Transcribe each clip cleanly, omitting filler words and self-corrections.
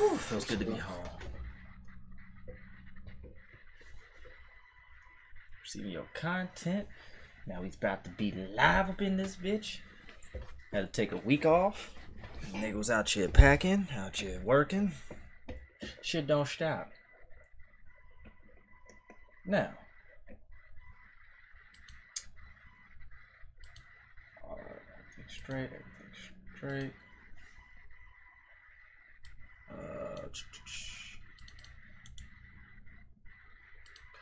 Whew, feels good to be home. Receiving your content. Now he's about to be live up in this bitch. Had to take a week off. Niggas out here packing, out here working. Shit don't stop. Now. Alright, everything's straight, everything's straight.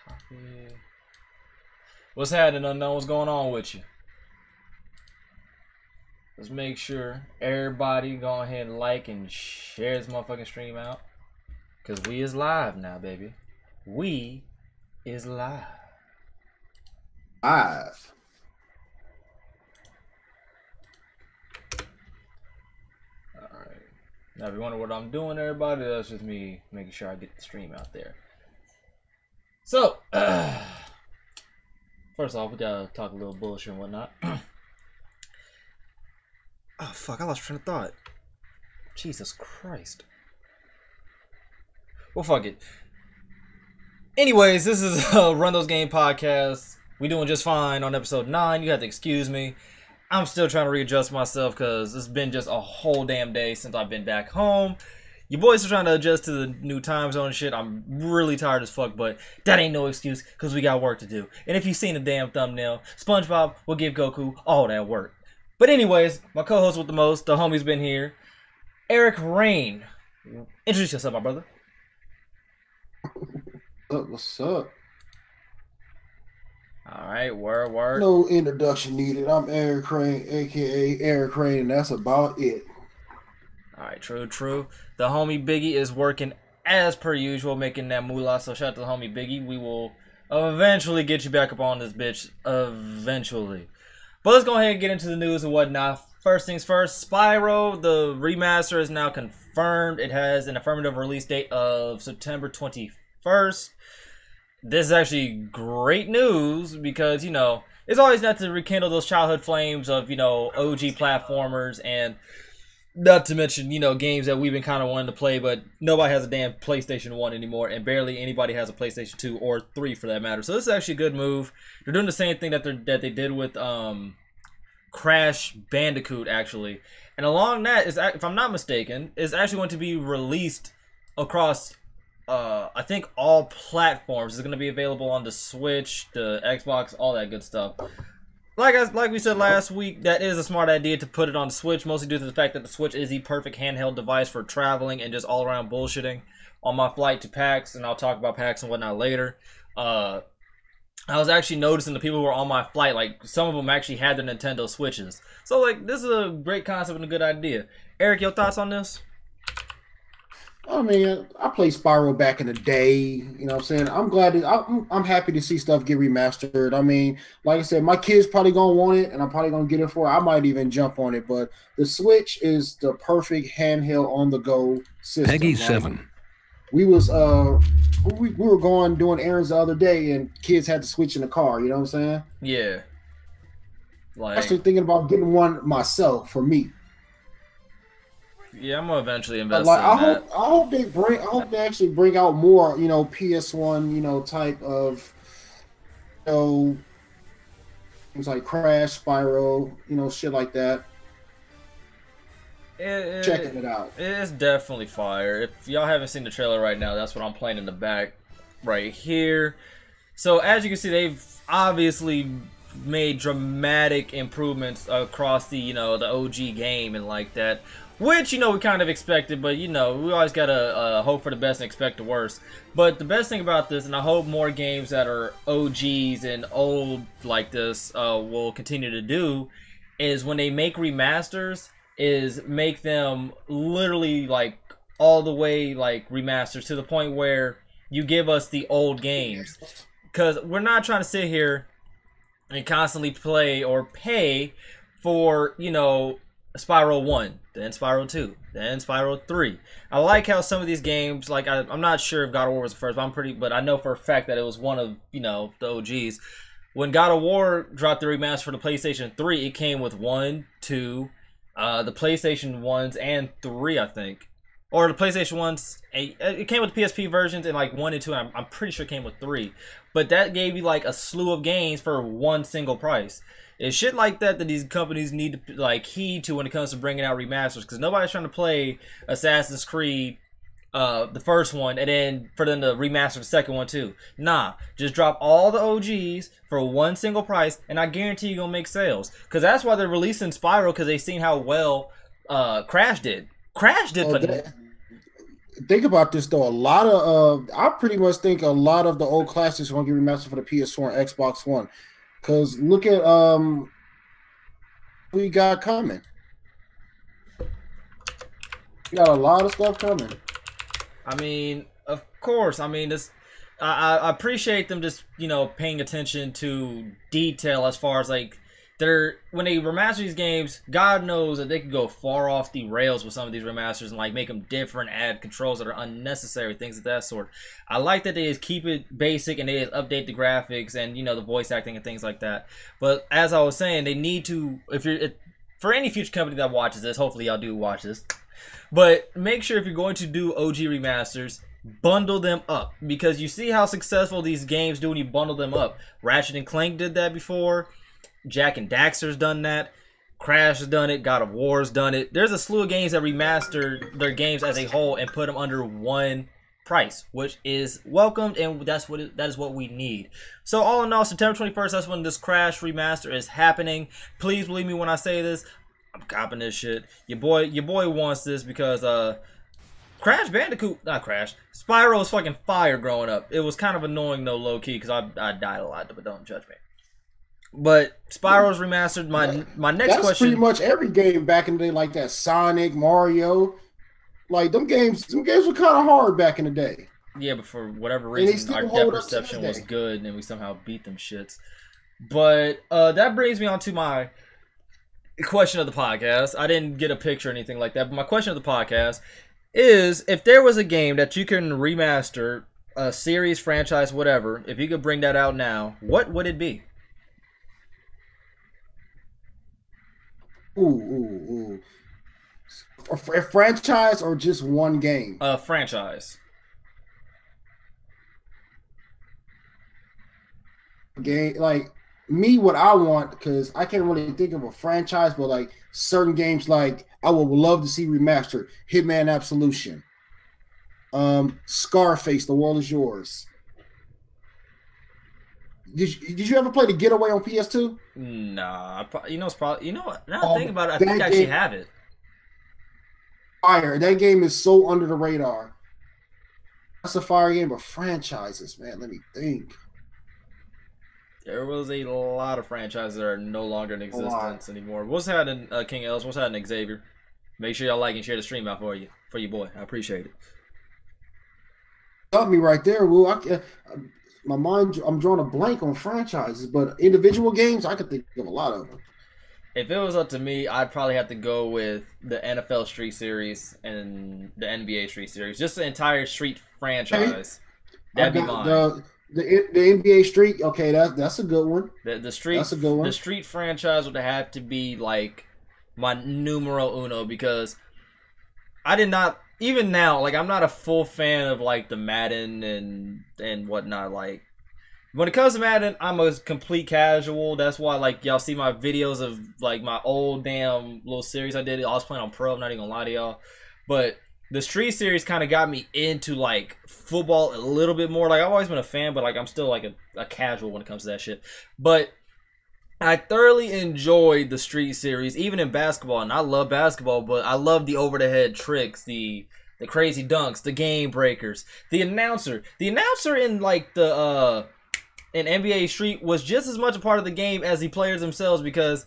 Copy. What's happening, Unknown? What's going on with you? Let's make sure everybody go ahead and like and share this motherfucking stream out. Because we is live now, baby. We is live. Live. Alright. Now, if you wonder what I'm doing, everybody, that's just me making sure I get the stream out there. So, first off, we gotta talk a little bullshit and whatnot. Oh, fuck, I lost train of thought. Jesus Christ. Well, fuck it. Anyways, this is Run Those Game Podcast. We doing just fine on episode 9. You have to excuse me. I'm still trying to readjust myself because it's been just a whole damn day since I've been back home. Your boys are trying to adjust to the new time zone and shit. I'm really tired as fuck, but that ain't no excuse because we got work to do. And if you've seen the damn thumbnail, SpongeBob will give Goku all that work. But anyways, my co-host with the most, the homie's been here. Eric Rain. Introduce yourself, my brother. What's up? Alright, word. No introduction needed. I'm Eric Crane, aka Eric Crane, and that's about it. Alright, true. The homie Biggie is working as per usual, making that moolah. So shout out to the homie Biggie. We will eventually get you back up on this bitch. Eventually. But let's go ahead and get into the news and whatnot. First things first, Spyro, the remaster is now confirmed. It has an affirmative release date of September 21st. This is actually great news because, you know, it's always nice to rekindle those childhood flames of, you know, OG platformers, and not to mention, you know, games that we've been kind of wanting to play, but nobody has a damn PlayStation 1 anymore, and barely anybody has a PlayStation 2 or 3 for that matter. So this is actually a good move. They're doing the same thing that they did with Crash Bandicoot, actually. And along that, is, if I'm not mistaken, is actually going to be released across I think all platforms. Is going to be available on the Switch, the Xbox, all that good stuff. Like we said last week, that is a smart idea to put it on the Switch, mostly due to the fact that the Switch is the perfect handheld device for traveling and just all around bullshitting. On my flight to PAX, and I'll talk about PAX and whatnot later, I was actually noticing the people who were on my flight, like some of them actually had their Nintendo Switches. So like, this is a great concept and a good idea. Eric, your thoughts on this? I mean, I played Spyro back in the day. You know what I'm saying? I'm glad I'm happy to see stuff get remastered. I mean, like I said, my kids probably gonna want it, and I'm probably gonna get it for it. I might even jump on it. But the Switch is the perfect handheld on the go system. Peggy right? 7. We was we were going doing errands the other day, and kids had to switch in the car. You know what I'm saying? Yeah. Like, actually thinking about getting one myself for me. Yeah, I'm gonna eventually invest like, in that. I hope they actually bring out more, you know, PS1, you know, type of, you know, things like Crash, Spyro, you know, shit like that. Checking it out. It's definitely fire. If y'all haven't seen the trailer right now, that's what I'm playing in the back right here. So as you can see, they've obviously made dramatic improvements across the, you know, the OG game and like that. Which, you know, we kind of expected, but, you know, we always gotta hope for the best and expect the worst. But the best thing about this, and I hope more games that are OGs and old like this will continue to do, is when they make remasters, is make them literally, like, all the way, like, remasters to the point where you give us the old games. Because we're not trying to sit here and constantly play or pay for, you know, Spyro 1, then Spyro 2, then Spyro 3. I like how some of these games, like, I'm not sure if God of War was the first, but I know for a fact that it was one of, you know, the OGs. When God of War dropped the remaster for the PlayStation 3, it came with 1, 2, the PlayStation 1s and 3, I think. or the PlayStation 1's. It came with PSP versions and like 1 and 2. I'm pretty sure it came with 3, but that gave you like a slew of games for one single price. It's shit like that these companies need to like heed to when it comes to bringing out remasters, because nobody's trying to play Assassin's Creed the first one and then for them to remaster the second one too. Nah, just drop all the OGs for one single price, and I guarantee you're gonna make sales. Because that's why they're releasing Spyro, because they've seen how well Crash did. Crash did. Think about this though. A lot of I pretty much think a lot of the old classics are gonna get remastered for the PS4 and Xbox One. Cause look at who we got coming. We got a lot of stuff coming. I mean, of course. I mean, this. I appreciate them just paying attention to detail as far as like when they remaster these games. God knows that they could go far off the rails with some of these remasters and like make them different, add controls that are unnecessary, things of that sort. I like that they just keep it basic and they just update the graphics and the voice acting and things like that. But as I was saying, they need to, for any future company that watches this, hopefully y'all do watch this. But make sure if you're going to do OG remasters, bundle them up, because you see how successful these games do when you bundle them up. Ratchet and Clank did that before. Jack and Daxter's done that. Crash has done it. God of War's done it. There's a slew of games that remastered their games as a whole and put them under one price, which is welcomed, and that is what we need. So all in all, September 21st, that's when this Crash remaster is happening. Please believe me when I say this. I'm copping this shit. Your boy wants this because Crash Bandicoot, not Crash, Spyro was fucking fire growing up. It was kind of annoying though, low key, because I died a lot, but don't judge me. But Spyro's remastered. My next question. That's pretty much every game back in the day, like that. Sonic, Mario, like them games. Some games were kind of hard back in the day. Yeah, but for whatever reason, our depth perception was good, and we somehow beat them shits. But that brings me on to my question of the podcast. I didn't get a picture or anything like that, but my question of the podcast is: if there was a game that you can remaster, a series, franchise, whatever, if you could bring that out now, what would it be? Ooh. A franchise or just one game? A franchise. Game, like me, what I want, because I can't really think of a franchise, but like certain games, like I would love to see remastered. Hitman Absolution, Scarface, The World Is Yours. Did you ever play The Getaway on PS2? Nah, it's probably what. Now I think about it, I think I actually have it. Fire! That game is so under the radar. That's a fire game, but franchises, man. Let me think. There was a lot of franchises that are no longer in existence anymore. What's happening, King Ellis? What's happening, Xavier? Make sure y'all like and share the stream out for your boy. I appreciate it. Got me right there, Will. My mind, I'm drawing a blank on franchises, but individual games, I could think of a lot of them. If it was up to me, I'd probably have to go with the NFL Street Series and the NBA Street Series. Just the entire Street franchise. That'd be mine. The NBA Street, okay, that's a good one. The Street, that's a good one. The Street franchise would have to be like my numero uno, because I did not, even now, like I'm not a full fan of like the Madden and whatnot. Like when it comes to Madden, I'm a complete casual. That's why like y'all see my videos of like my old damn little series I did. I was playing on Pro. I'm not even gonna lie to y'all, but the Street series kind of got me into like football a little bit more. Like I've always been a fan, but like I'm still like a casual when it comes to that shit. But I thoroughly enjoyed the Street series, even in basketball, and I love basketball, but I love the over the head tricks, the crazy dunks, the game breakers, the announcer in like the in NBA Street was just as much a part of the game as the players themselves, because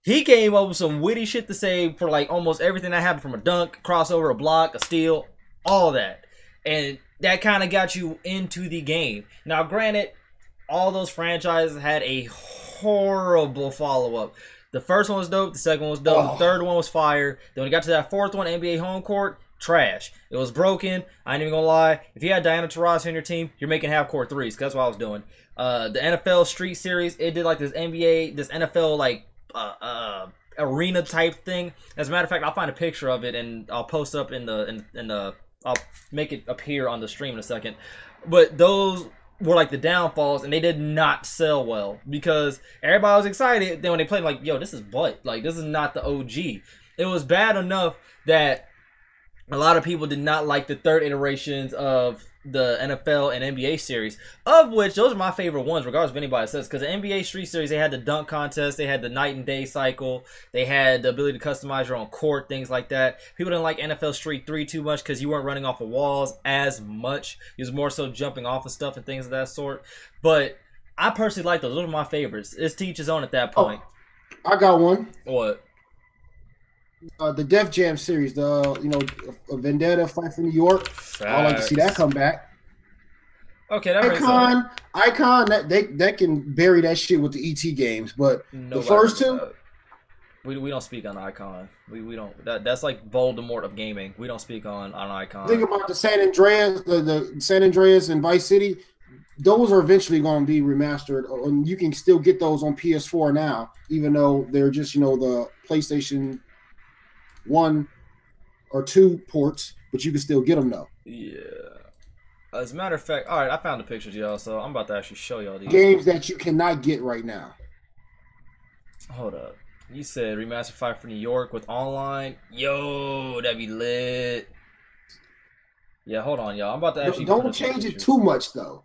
he came up with some witty shit to say for like almost everything that happened, from a dunk, crossover, a block, a steal, all that. And that kind of got you into the game. Now, granted, all those franchises had a horrible follow-up. The first one was dope, the second one was dope, the third one was fire. Then when we got to that fourth one, NBA Home Court, trash. It was broken. I ain't even gonna lie. If you had Diana Taurasi on your team, you're making half-court threes, because that's what I was doing. The NFL Street Series, it did like this NFL like arena type thing. As a matter of fact, I'll find a picture of it and I'll post up in the I'll make it appear on the stream in a second. But those were like the downfalls, and they did not sell well because everybody was excited. Then when they played, like, yo, this is butt. Like, this is not the OG. It was bad enough that a lot of people did not like the third iterations of the NFL and NBA series, of which those are my favorite ones, regardless of anybody says. Because the NBA Street Series, they had the dunk contest, they had the night and day cycle, they had the ability to customize your own court, things like that. People didn't like NFL Street 3 too much because you weren't running off of walls as much. It was more so jumping off of stuff and things of that sort. But I personally like those. Those are my favorites. It's to each his own at that point. Oh, I got one. What? The Def Jam series, Vendetta, Fight for New York. I like to see that come back. Okay, that Icon, that can bury that shit with the ET games, but the first two, we don't speak on Icon. We don't. That's like Voldemort of gaming. We don't speak on Icon. Think about the San Andreas, the San Andreas and Vice City. Those are eventually going to be remastered, and you can still get those on PS4 now, even though they're just the PlayStation 1 or 2 ports, but you can still get them though. Yeah. As a matter of fact, all right, I found the pictures, y'all, so I'm about to actually show y'all these games that you cannot get right now. Hold up. You said remaster Fight for New York with online. Yo, that'd be lit. Yeah, hold on, y'all. I'm about to actually don't change it too much though.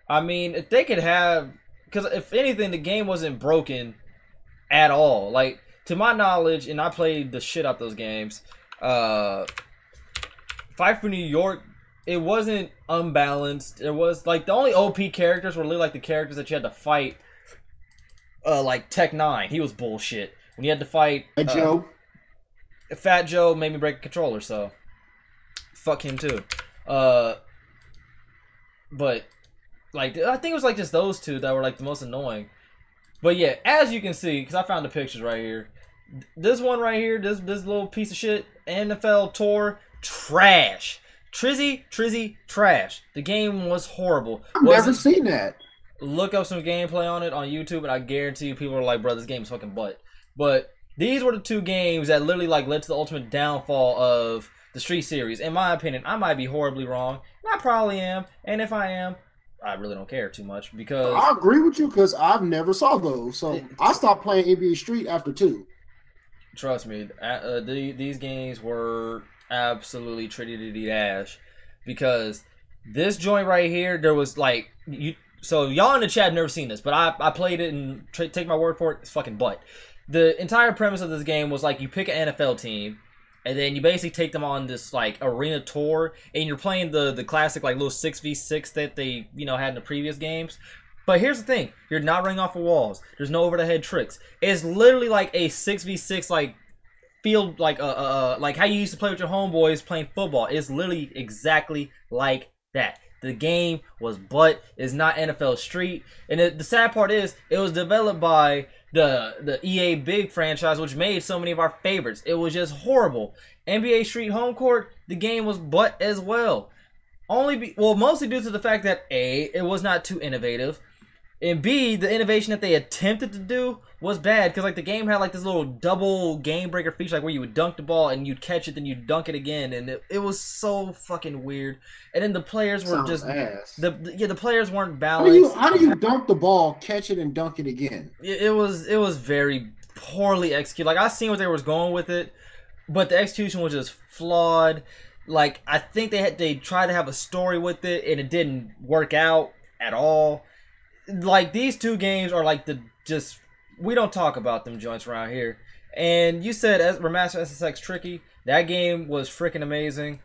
I mean, if they could have, because if anything, the game wasn't broken at all. Like, to my knowledge, and I played the shit out those games, Fight for New York, it wasn't unbalanced. It was like the only OP characters were literally like the characters that you had to fight. Like Tech 9, he was bullshit. When you had to fight Fat Joe made me break a controller, so fuck him too. But like I think it was like just those two that were like the most annoying. But yeah, as you can see, because I found the pictures right here. This one right here, this little piece of shit, NFL Tour, trash. Trizzy, trash. The game was horrible. I've never seen that. Look up some gameplay on it on YouTube, and I guarantee you people are like, bro, this game is fucking butt. But these were the two games that literally like led to the ultimate downfall of the Street Series. In my opinion, I might be horribly wrong, and I probably am. And if I am, I really don't care too much because I agree with you because I've never saw those. So I stopped playing NBA Street after 2. Trust me, these games were absolutely tritty ash because this joint right here, there was like so y'all in the chat have never seen this, but I played it and take my word for it, it's fucking butt. The entire premise of this game was like you pick an NFL team and then you basically take them on this like arena tour and you're playing the classic like little 6v6 that they had in the previous games. But here's the thing, you're not running off of walls. There's no over the head tricks. It's literally like a 6v6 like field like how you used to play with your homeboys playing football. It's literally exactly like that. The game was butt. It's not NFL Street. And the sad part is it was developed by the EA Big franchise, which made so many of our favorites. It was just horrible. NBA Street Home Court, the game was butt as well. Mostly due to the fact that A, it was not too innovative. And B, the innovation that they attempted to do was bad because like the game had like this little double game breaker feature, like where you would dunk the ball and you'd catch it, then you'd dunk it again, and it was so fucking weird. And then the players were just the players weren't balanced. How do you dunk the ball, catch it, and dunk it again? It was very poorly executed. Like I seen what they was going with it, but the execution was just flawed. Like I think they tried to have a story with it and it didn't work out at all. Like these two games are like we don't talk about them joints around here. And you said Remaster SSX tricky. That game was freaking amazing.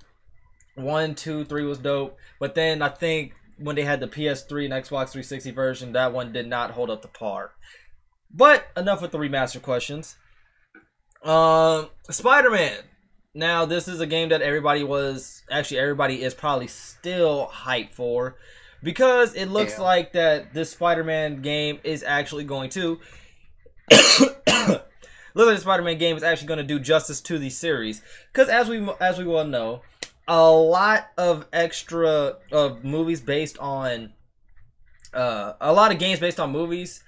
1, 2, 3 was dope. But then I think when they had the PS3 and Xbox 360 version, that one did not hold up to par. But enough with the remaster questions. Spider-Man. Now this is a game that everybody is probably still hyped for. Because it looks like that this Spider-Man game is actually going to looks like the Spider-Man game is actually going to do justice to the series. Because as we well know, a lot of movies based on a lot of games based on movies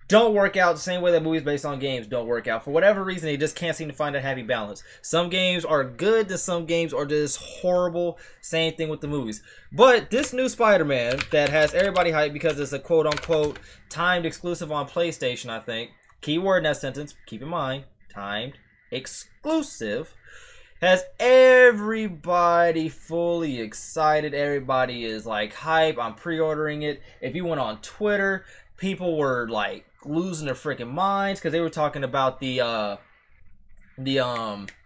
don't work out the same way that movies based on games don't work out. For whatever reason, they just can't seem to find a happy balance. Some games are good, and some games are just horrible. Same thing with the movies. But this new Spider-Man that has everybody hyped because it's a quote-unquote timed exclusive on PlayStation, I think. Keyword in that sentence, keep in mind, timed exclusive. Has everybody fully excited. Everybody is like hype. I'm pre-ordering it. If you went on Twitter, people were like losing their freaking minds because they were talking about the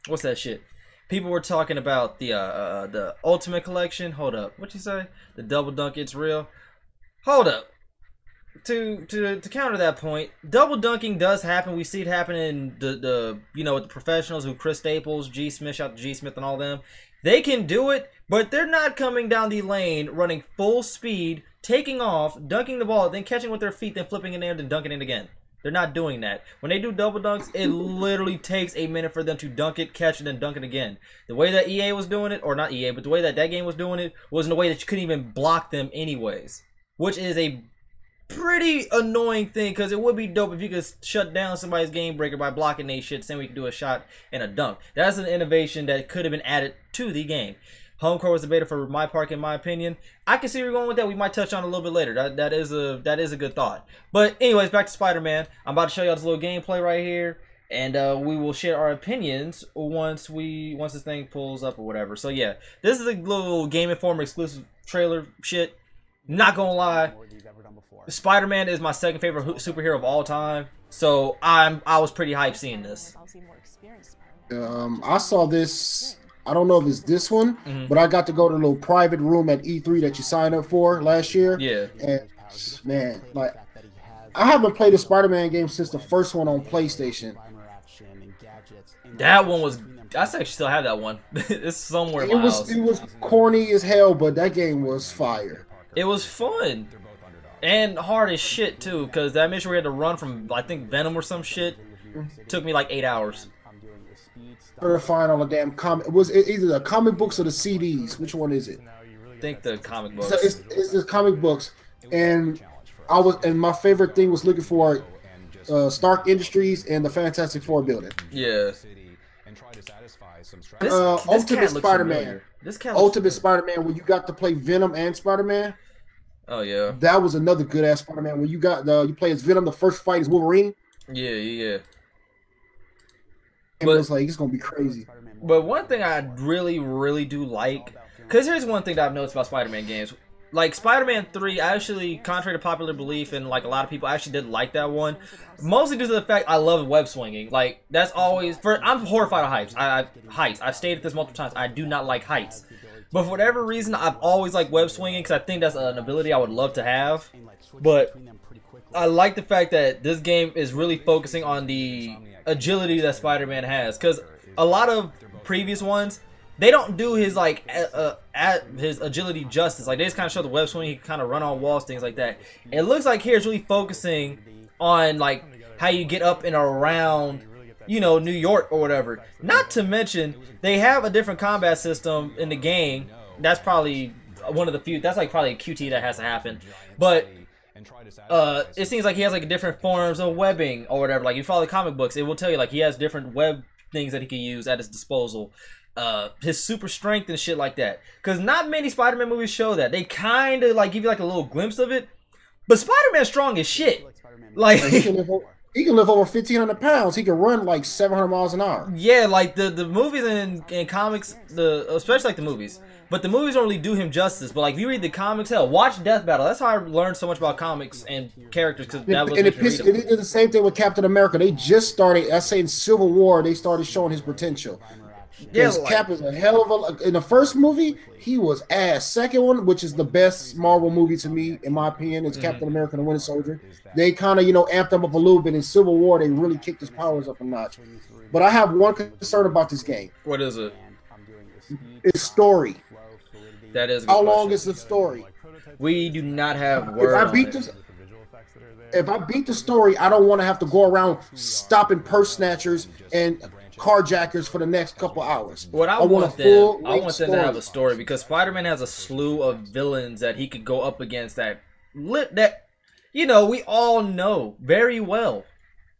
what's that shit? People were talking about the Ultimate Collection. Hold up, what'd you say? The Double Dunk, it's real. Hold up. To counter that point, double dunking does happen. We see it happen in the you know, with the professionals who Chris Staples, G Smith, shout out to G Smith and all them. They can do it, but they're not coming down the lane running full speed, taking off, dunking the ball, then catching with their feet, then flipping in there, then dunking it again. They're not doing that. When they do double dunks, it literally takes a minute for them to dunk it, catch it, and dunk it again. The way that EA was doing it, or not EA, but the way that game was doing it, was in a way that you couldn't even block them anyways. Which is a pretty annoying thing, because it would be dope if you could shut down somebody's game breaker by blocking they shit, saying we can do a shot and a dunk. That's an innovation that could have been added to the game. Home court was the beta for my park, in my opinion. I can see where you're going with that. We might touch on it a little bit later. That is a good thought. But anyways, back to Spider-Man. I'm about to show y'all this little gameplay right here, and we will share our opinions once this thing pulls up or whatever. So yeah, this is a little Game Informer exclusive trailer shit. Not gonna lie, Spider-Man is my second favorite superhero of all time. So I was pretty hyped seeing this. I saw this. I don't know if it's this one, but I got to go to a little private room at E3 that you signed up for last year. Yeah. And man, like, I haven't played a Spider-Man game since the first one on PlayStation. That one was. I actually still have that one. It's somewhere in my house. It was corny as hell, but that game was fire. It was fun. And hard as shit, too, because that mission we had to run from, I think, Venom or some shit took me like 8 hours. To find all the damn comic. Was it either the comic books or the CDs? Which one is it? I think the comic books. So it's the comic books, and my favorite thing was looking for Stark Industries and the Fantastic Four building. Yeah. Ultimate Spider-Man. Ultimate Spider-Man, where you got to play Venom and Spider-Man. Oh yeah. That was another good ass Spider-Man. When you play as Venom, the first fight is Wolverine. Yeah. And it was like, it's gonna be crazy. But one thing I really do like, because here's one thing that I've noticed about Spider-Man games. Like Spider-Man 3, I actually, contrary to popular belief and like a lot of people, I actually did like that one. Mostly due to the fact I love web swinging. Like, that's always, I'm horrified of heights. Heights. I've stated this multiple times. I do not like heights. But for whatever reason, I've always liked web swinging because I think that's an ability I would love to have. But I like the fact that this game is really focusing on the agility that Spider-Man has. Because a lot of previous ones, they don't do his like his agility justice. Like, they just kind of show the web swing, he can kind of run on walls, things like that. It looks like here it's really focusing on like how you get up and around, you know, New York or whatever. Not to mention they have a different combat system in the game. That's probably one of the few. That's like probably a QT that has to happen. But it seems like he has like different forms of webbing or whatever. Like, you follow the comic books, it will tell you like he has different web things that he can use at his disposal. His super strength and shit like that. Because not many Spider-Man movies show that. They kind of like give you like a little glimpse of it. But Spider-Man's strong as shit. Like, he can live over 1,500 pounds. He can run like 700 miles an hour. Yeah, like the movies and comics, especially like the movies. But the movies don't really do him justice. But like, if you read the comics, hell, watch Death Battle. That's how I learned so much about comics and characters. Because that was. And it did the same thing with Captain America. They just started. I say in Civil War, they started showing his potential. Yeah, like, Cap is a hell of a. In the first movie, he was ass. Second one, which is the best Marvel movie to me, in my opinion, is Captain America: The Winter Soldier. They kind of, amped him up a little bit. In Civil War, they really kicked his powers up a notch. But I have one concern about this game. What is it? It's story. That is. How long is the story? We do not have word. If I beat the story, I don't want to have to go around stopping purse snatchers and carjackers for the next couple hours. What I want them to have a story, because Spider-Man has a slew of villains that he could go up against that we all know very well.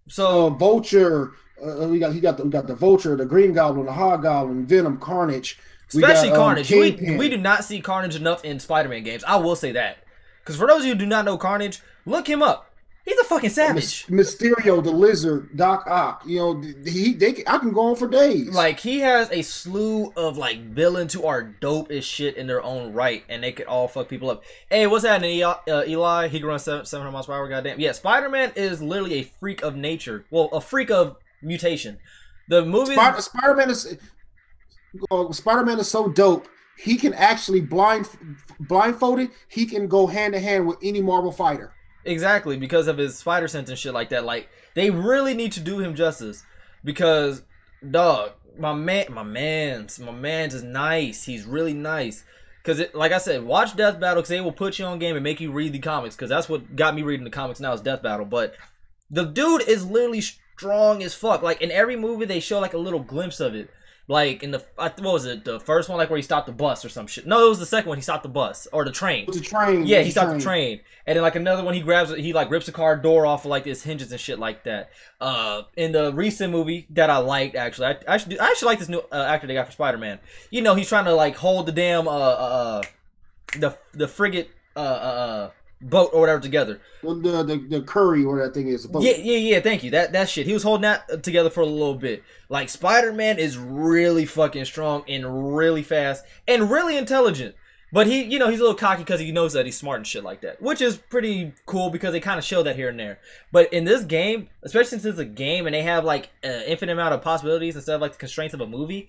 So Vulture. We got the Vulture, the Green Goblin, the Hobgoblin, Venom, Carnage. especially Carnage. Kingpin. We do not see Carnage enough in Spider-Man games. I will say that. Because for those of you who do not know Carnage, look him up. He's a fucking savage. Mysterio, the Lizard, Doc Ock. I can go on for days. Like, he has a slew of like villains who are dope as shit in their own right, and they could all fuck people up. Hey, what's happening, Eli? He can run 700 miles per hour. Goddamn. Yeah, Spider-Man is literally a freak of nature. Well, a freak of mutation. The movie Spider-Man is so dope. He can actually blindfolded. He can go hand to hand with any Marvel fighter. Exactly, because of his spider sense and shit like that. Like, they really need to do him justice. Because, dog, my man's is nice. He's really nice. Because, like I said, watch Death Battle, because they will put you on game and make you read the comics. Because that's what got me reading the comics now is Death Battle. But the dude is literally strong as fuck. Like, in every movie, they show, like, a little glimpse of it. Like, in what was it? The first one, like, where he stopped the bus or some shit. No, it was the second one. He stopped the bus. Or the train. It was a train. Yeah, he stopped the train. And then, like, another one, he like, rips the car door off of, like, his hinges and shit like that. In the recent movie that I liked, actually. I actually like this new actor they got for Spider-Man. He's trying to, like, hold the damn, the frigate, boat or whatever together. The curry or that thing is. Boat. Yeah. Thank you. That shit. He was holding that together for a little bit. Like, Spider-Man is really fucking strong and really fast and really intelligent. But he's a little cocky because he knows that he's smart and shit like that, which is pretty cool because they kind of show that here and there. But in this game, especially since it's a game and they have like an infinite amount of possibilities instead of like the constraints of a movie,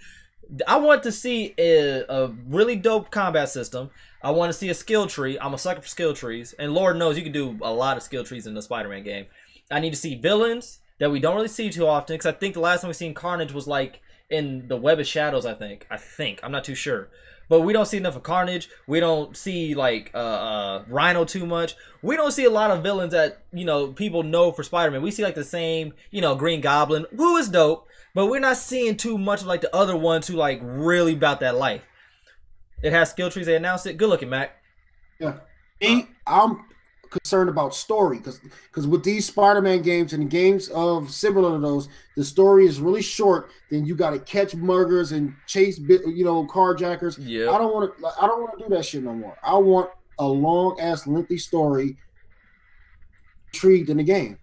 I want to see a really dope combat system. I want to see a skill tree. I'm a sucker for skill trees. And Lord knows you can do a lot of skill trees in the Spider-Man game. I need to see villains that we don't really see too often. Because I think the last time we seen Carnage was like in the Web of Shadows, I think. I'm not too sure. But we don't see enough of Carnage. We don't see like Rhino too much. We don't see a lot of villains that, people know for Spider-Man. We see like the same, Green Goblin, who is dope. But we're not seeing too much of like the other ones who like really about that life. It has skill trees. They announced it. Good looking, Mac. Yeah. I'm concerned about story because with these Spider-Man games and games of similar to those, the story is really short. Then you got to catch muggers and chase, carjackers. Yeah. I don't want to do that shit no more. I want a long ass lengthy story. Intrigued in the game.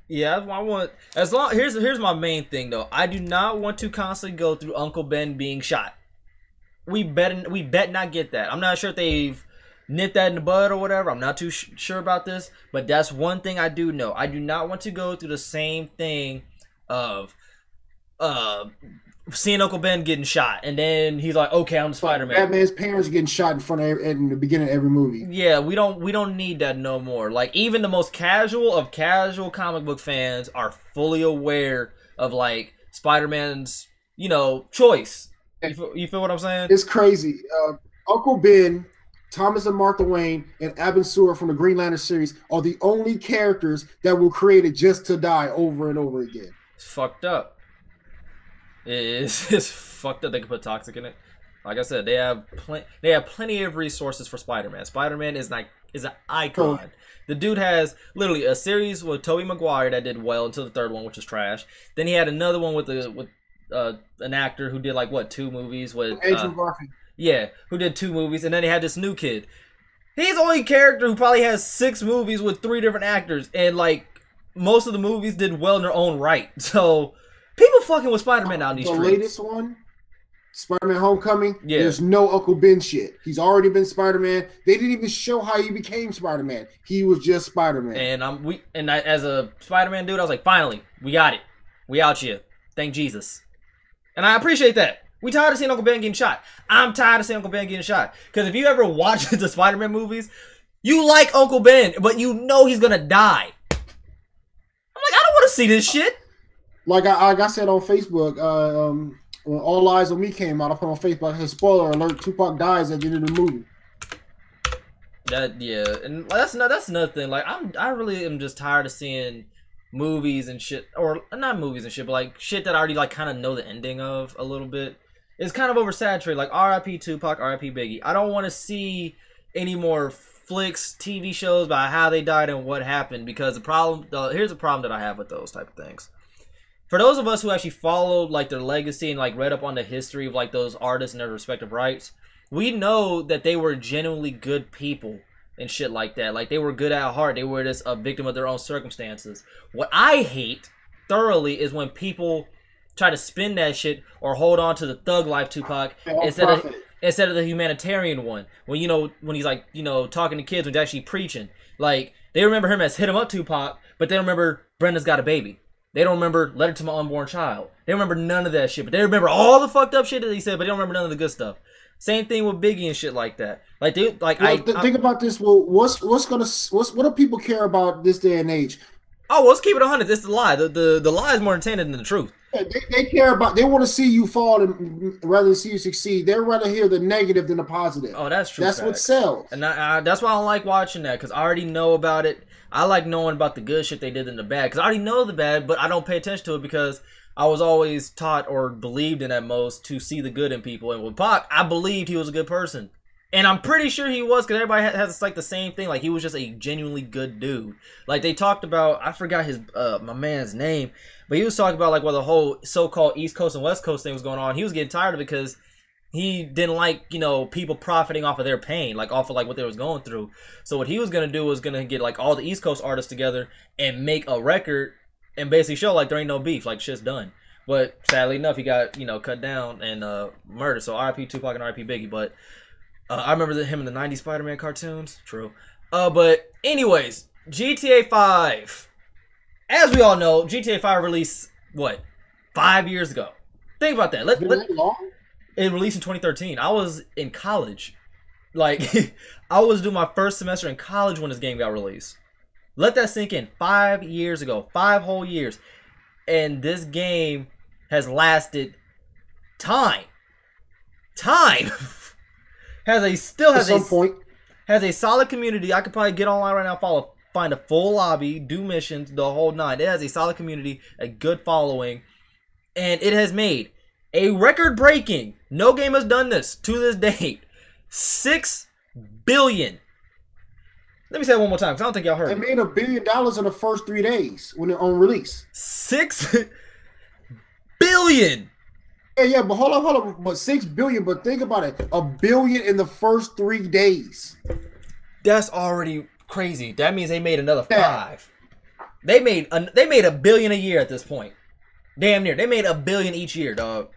Yeah, I want here's my main thing though. I do not want to constantly go through Uncle Ben being shot. We bet not get that. I'm not sure if they've nipped that in the bud or whatever. I'm not too sure about this, but that's one thing I do know. I do not want to go through the same thing of seeing Uncle Ben getting shot and then he's like, okay, I'm Spider-Man. Batman's parents getting shot in the beginning of every movie. Yeah, we don't need that no more. Like, even the most casual of casual comic book fans are fully aware of like Spider-Man's, choice. You feel what I'm saying? It's crazy. Uncle Ben, Thomas and Martha Wayne, and Abin Sur from the Green Lantern series are the only characters that were created just to die over and over again. It's fucked up. It's fucked up. They can put toxic in it. Like I said, they have plenty of resources for Spider-Man. Spider-Man is an icon. Oh. The dude has literally a series with Tobey Maguire that did well until the third one, which was trash. Then he had another one with an actor who did like 2 movies with Andrew Garfield. Yeah, who did 2 movies, and then they had this new kid. He's the only character who probably has 6 movies with 3 different actors, and like most of the movies did well in their own right. So people fucking with Spider-Man out in these streets. The latest one, Spider-Man Homecoming, there's no Uncle Ben shit. He's already been Spider-Man. They didn't even show how he became Spider-Man. He was just Spider-Man. And I, as a Spider-Man dude, I was like, finally, we got it. We out here. Thank Jesus. And I appreciate that. We tired of seeing Uncle Ben getting shot. I'm tired of seeing Uncle Ben getting shot. Because if you ever watch the Spider-Man movies, you like Uncle Ben, but you know he's going to die. I'm like, I don't want to see this shit. Like I said on Facebook, when All Eyes on Me came out, I put on Facebook, I said, spoiler alert, Tupac dies at the end of the movie. And that's another thing. Like, I really am just tired of seeing movies and shit, or not movies and shit, but like shit that I already like kind of know the ending of a little bit. It's kind of oversaturated. Like R.I.P. Tupac, R.I.P. Biggie. I don't want to see any more flicks, TV shows about how they died and what happened. Because here's the problem that I have with those type of things. For those of us who actually followed like their legacy and like read up on the history of like those artists and their respective rights, we know that they were genuinely good people and shit like that. Like they were good at heart. They were just a victim of their own circumstances. What I hate thoroughly is when people try to spin that shit or hold on to the thug life Tupac instead of the humanitarian one. When when he's like talking to kids when he's actually preaching. Like they remember him as hit him up Tupac, but they don't remember Brenda's got a baby. They don't remember letter to my unborn child. They don't remember none of that shit, but they remember all the fucked up shit that he said, but they don't remember none of the good stuff. Same thing with Biggie and shit like that. Like think about this. Well, what do people care about this day and age? Oh, well, let's keep it 100. It's the lie. The lie is more entertaining than the truth. Yeah, they care about. They want to see you fall rather than see you succeed. They'd rather hear the negative than the positive. Oh, that's true. That's what sells. And that's why I don't like watching that, because I already know about it. I like knowing about the good shit they did and the bad, because I already know the bad, but I don't pay attention to it because I was always taught or believed in at most to see the good in people. And with Pac, I believed he was a good person. And I'm pretty sure he was, because everybody has like the same thing. Like he was just a genuinely good dude. Like they talked about, I forgot his my man's name, but he was talking about like the whole so-called East Coast and West Coast thing was going on. He was getting tired of it because he didn't like, people profiting off of their pain, like off of like what they was going through. So what he was gonna do was gonna get like all the East Coast artists together and make a record and basically show like there ain't no beef, like shit's done. But sadly enough, he got cut down and murdered. So R.I.P. Tupac and R.I.P. Biggie. But I remember him in the '90s Spider-Man cartoons. True. But anyways, GTA 5. As we all know, GTA 5 released what 5 years ago. Think about that. It released in 2013. I was in college. Like, I was doing my first semester in college when this game got released. Let that sink in. 5 years ago. 5 whole years. And this game has lasted time. has a solid community. I could probably get online right now, find a full lobby, do missions, the whole nine. It has a solid community, a good following, and it has made a record-breaking, no game has done this to this date, $6 billion. Let me say it one more time, because I don't think y'all heard. It made $1 billion in the first 3 days when it on release. $6 billion. Yeah, but hold on. But $6 billion. But think about it, $1 billion in the first 3 days. That's already crazy. That means they made another 5. They made $1 billion a year at this point. Damn near. They made $1 billion each year, dog.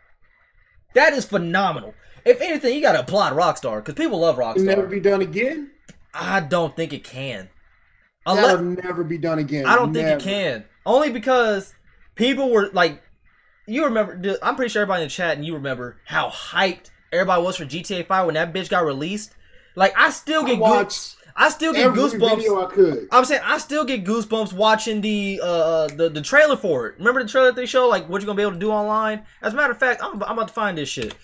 That is phenomenal. If anything, you gotta applaud Rockstar, because people love Rockstar. It'll never be done again. I don't think it can. That'll never be done again. I don't think it can. Only because people were like, you remember, I'm pretty sure everybody in the chat and you remember how hyped everybody was for GTA 5 when that bitch got released. Like, I still get goosebumps. I'm saying I still get goosebumps watching the trailer for it. Remember the trailer that they showed, like what you're gonna be able to do online? As a matter of fact, I'm about to find this shit.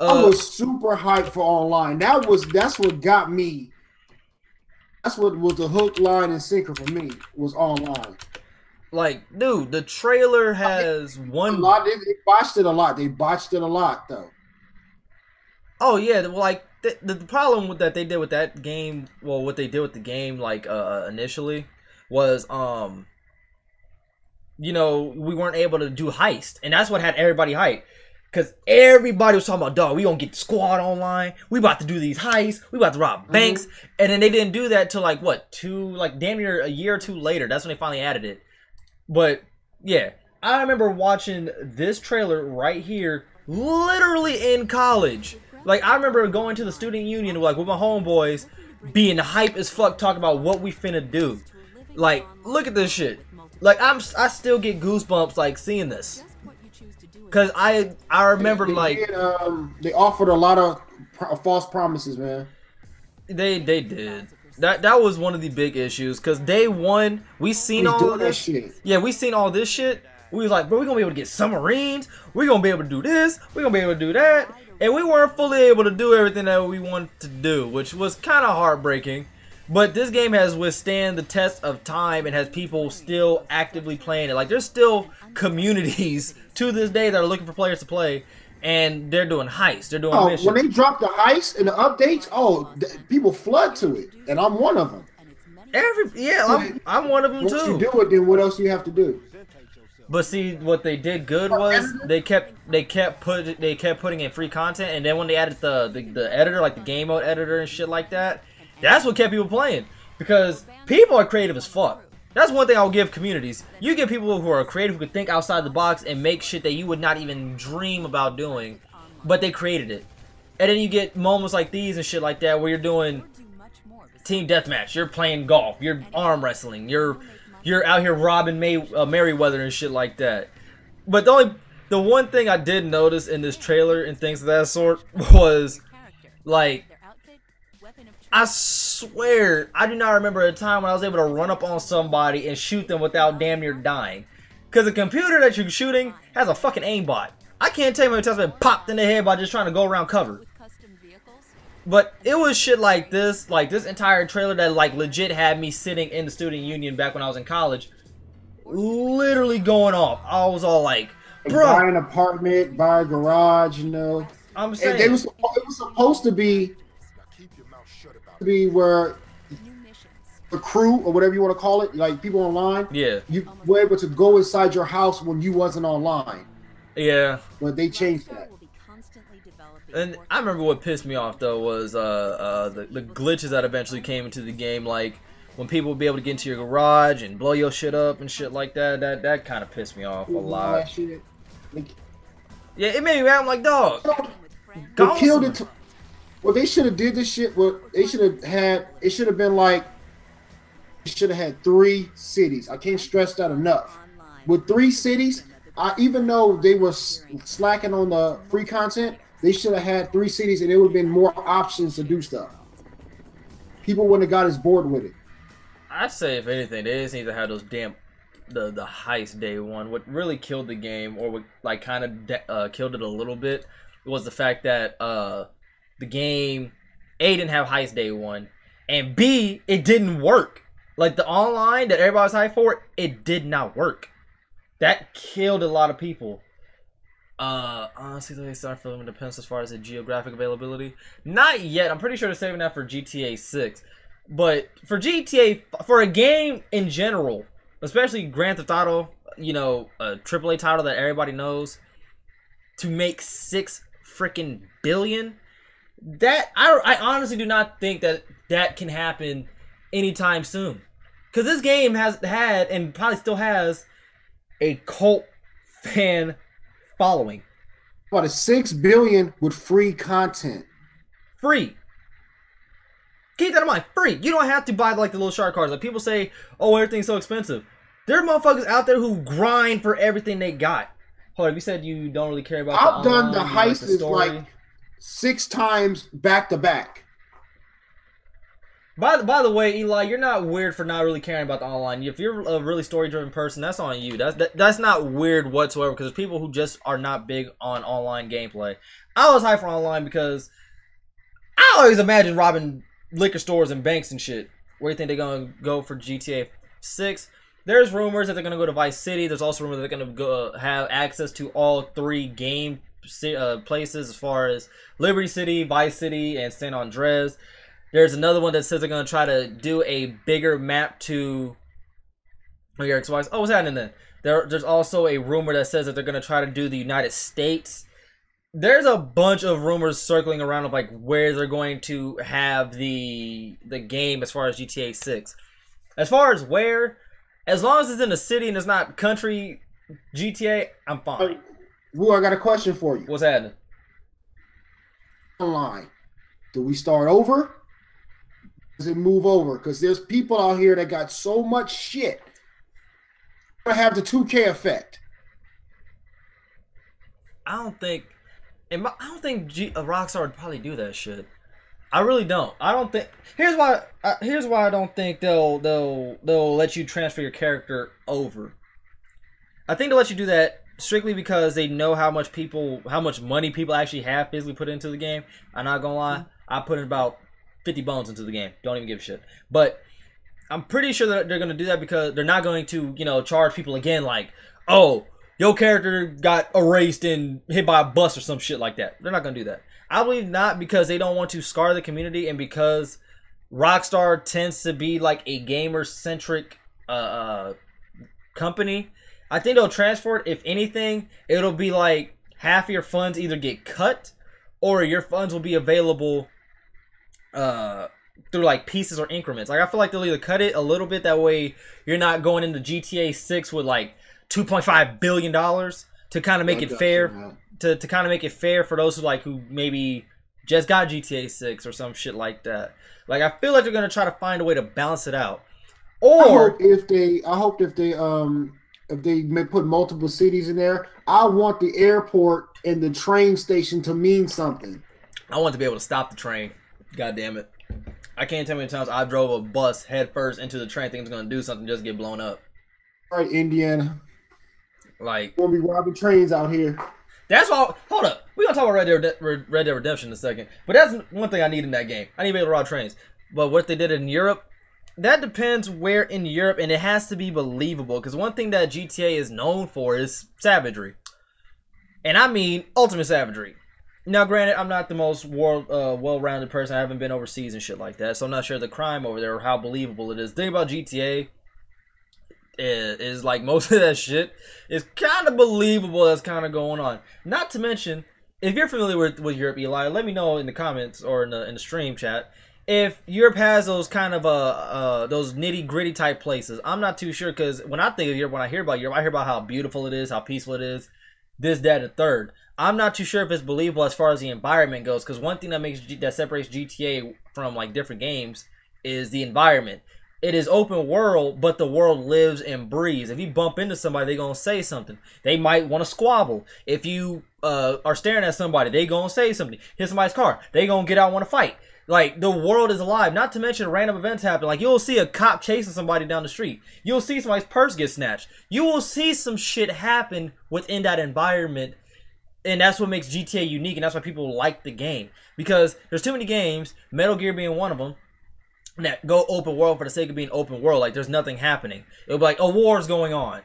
I was super hyped for online. That's what got me. That's what was the hook, line, and sinker for me, was online. Like, dude, the trailer has one. They botched it a lot. They botched it a lot, though. Oh yeah, like the problem with that they did with that game. Well, what they did with the game, like initially, was we weren't able to do heist, and that's what had everybody hyped. Because everybody was talking about, dog, we gonna get the squad online. We about to do these heists. We about to rob banks. And then they didn't do that till like, damn near a year or two later. That's when they finally added it. But, yeah. I remember watching this trailer right here, literally in college. Like, I remember going to the student union, like, with my homeboys, being hype as fuck, talking about what we finna do. Like, look at this shit. Like, I still get goosebumps, like, seeing this. Cause I remember they offered a lot of false promises, man. They did. That was one of the big issues. Cause day one we seen all of this shit. Yeah, we seen all this shit. We was like, bro, we gonna be able to get submarines. We gonna be able to do this. We gonna be able to do that. And we weren't fully able to do everything that we wanted to do, which was kind of heartbreaking. But this game has withstand the test of time and has people still actively playing it. Like, there's still communities to this day that are looking for players to play. and they're doing heists, they're doing Oh, missions. when they drop the heist and the updates, people flood to it, and I'm one of them. I'm one of them Once too. you do it, then what else do you have to do? But see, what they did good was they kept putting in free content, and then when they added the editor, like the game mode editor and shit like that, that's what kept people playing. Because people are creative as fuck. That's one thing I'll give communities. You get people who are creative, who can think outside the box and make shit that you would not even dream about doing, but they created it. And then you get moments like these and shit like that where you're doing team deathmatch, you're playing golf, you're arm wrestling, you're out here robbing Merryweather and shit like that. But the one thing I did notice in this trailer and things of that sort was, like, I swear I do not remember a time when I was able to run up on somebody and shoot them without damn near dying. Because the computer that you're shooting has a fucking aimbot. I can't tell you how many times I've been popped in the head by just trying to go around cover. But it was shit like this entire trailer that like legit had me sitting in the student union back when I was in college, literally going off. I was all like, bro, buy an apartment, buy a garage, you know. I'm saying it was supposed to be where the crew or whatever you want to call it, like people online, yeah, you were able to go inside your house when you wasn't online. Yeah, but they changed that. And I remember what pissed me off though was the glitches that eventually came into the game, like when people would be able to get into your garage and blow your shit up and shit like that. That kind of pissed me off a lot. Yeah, it made me mad. I'm like, dog. They killed it. Well, they should have did this shit. Well, they should have had. It should have been like. It should have had 3 cities. I can't stress that enough. With 3 cities, even though they were slacking on the free content, they should have had 3 cities, and there would have been more options to do stuff. People wouldn't have got as bored with it. I'd say if anything, they just need to have those damn the heist day one. What really killed the game, or what like kind of killed it a little bit, was the fact that the game A didn't have heist day one, and B it didn't work. Like the online that everybody was hyped for, it did not work. That killed a lot of people. Honestly, they start feeling depends as far as the geographic availability. Not yet. I'm pretty sure they're saving that for GTA 6. But for GTA, for a game in general, especially Grand Theft Auto, you know, a AAA title that everybody knows, to make 6 freaking billion, that I honestly do not think that can happen anytime soon. Because this game has had and probably still has a cult fan following. About a 6 billion with free content. Free. Keep that in mind. Free. You don't have to buy like the little shark cards. Like people say, oh, everything's so expensive. There are motherfuckers out there who grind for everything they got. Hold on, you said you don't really care about I've done the heist is like 6 times back to back. By the way, Eli, you're not weird for not really caring about the online. If you're a really story-driven person, that's on you. That's not weird whatsoever, because there's people who just are not big on online gameplay. I was hyped for online because I always imagine robbing liquor stores and banks and shit. Where do you think they're going to go for GTA 6? There's rumors that they're going to go to Vice City. There's also rumors that they're going to go have access to all 3 game places as far as Liberty City, Vice City, and San Andreas. There's another one that says they're going to try to do a bigger map to your Xbox. Oh, what's happening then? There's also a rumor that says that they're going to try to do the United States. There's a bunch of rumors circling around of like where they're going to have the game as far as GTA 6. As far as where, as long as it's in a city and it's not country GTA, I'm fine. Woo, I got a question for you. What's happening? Online. Do we start over? Does it move over? Because there's people out here that got so much shit. I have the 2K effect. I don't think Rockstar would probably do that shit. I really don't. I don't think. Here's why I don't think they'll let you transfer your character over. I think they'll let you do that strictly because they know how much money people actually have physically put into the game. I'm not gonna lie. I put in about 50 bones into the game. Don't even give a shit. But I'm pretty sure that they're going to do that because they're not going to, you know, charge people again like, oh, your character got erased and hit by a bus or some shit like that. They're not gonna do that. I believe not, because they don't want to scar the community, and because Rockstar tends to be like a gamer centric company. I think they'll transfer it. If anything, it'll be like half of your funds either get cut, or your funds will be available through like pieces or increments. Like I feel like they'll either cut it a little bit, that way you're not going into GTA 6 with like $2.5 billion to kind of make it fair. To kind of make it fair for those who maybe just got GTA 6 or some shit like that. Like I feel like they're gonna try to find a way to balance it out. Or I hope if they may put multiple cities in there, I want the airport and the train station to mean something. I want to be able to stop the train. God damn it. I can't tell how many times I drove a bus head first into the train thinking it's going to do something, just get blown up. All right, Indiana. Like, we'll be robbing trains out here. That's all. Hold up. We're going to talk about Red Dead Redemption in a second. But that's one thing I need in that game. I need to be able to rob trains. But what they did in Europe, that depends where in Europe, and it has to be believable. Because one thing that GTA is known for is savagery. And I mean ultimate savagery. Now, granted, I'm not the most well-rounded person. I haven't been overseas and shit like that, so I'm not sure the crime over there or how believable it is. The thing about GTA is like most of that shit is kind of believable. That's kind of going on. Not to mention, if you're familiar with Europe, Eli, let me know in the comments or in the stream chat if Europe has those kind of those nitty-gritty type places. I'm not too sure, because when I think of Europe, when I hear about Europe, I hear about how beautiful it is, how peaceful it is, this, that, and the third. I'm not too sure if it's believable as far as the environment goes, because one thing that separates GTA from like different games is the environment. It is open world, but the world lives and breathes. If you bump into somebody, they're gonna say something. They might want to squabble. If you are staring at somebody, they gonna say something. Hit somebody's car, they gonna get out and want to fight. Like, the world is alive. Not to mention random events happen. Like, you'll see a cop chasing somebody down the street. You'll see somebody's purse get snatched. You will see some shit happen within that environment. And that's what makes GTA unique, and that's why people like the game. Because there's too many games, Metal Gear being one of them, that go open world for the sake of being open world. Like, there's nothing happening. It'll be like, a war's going on,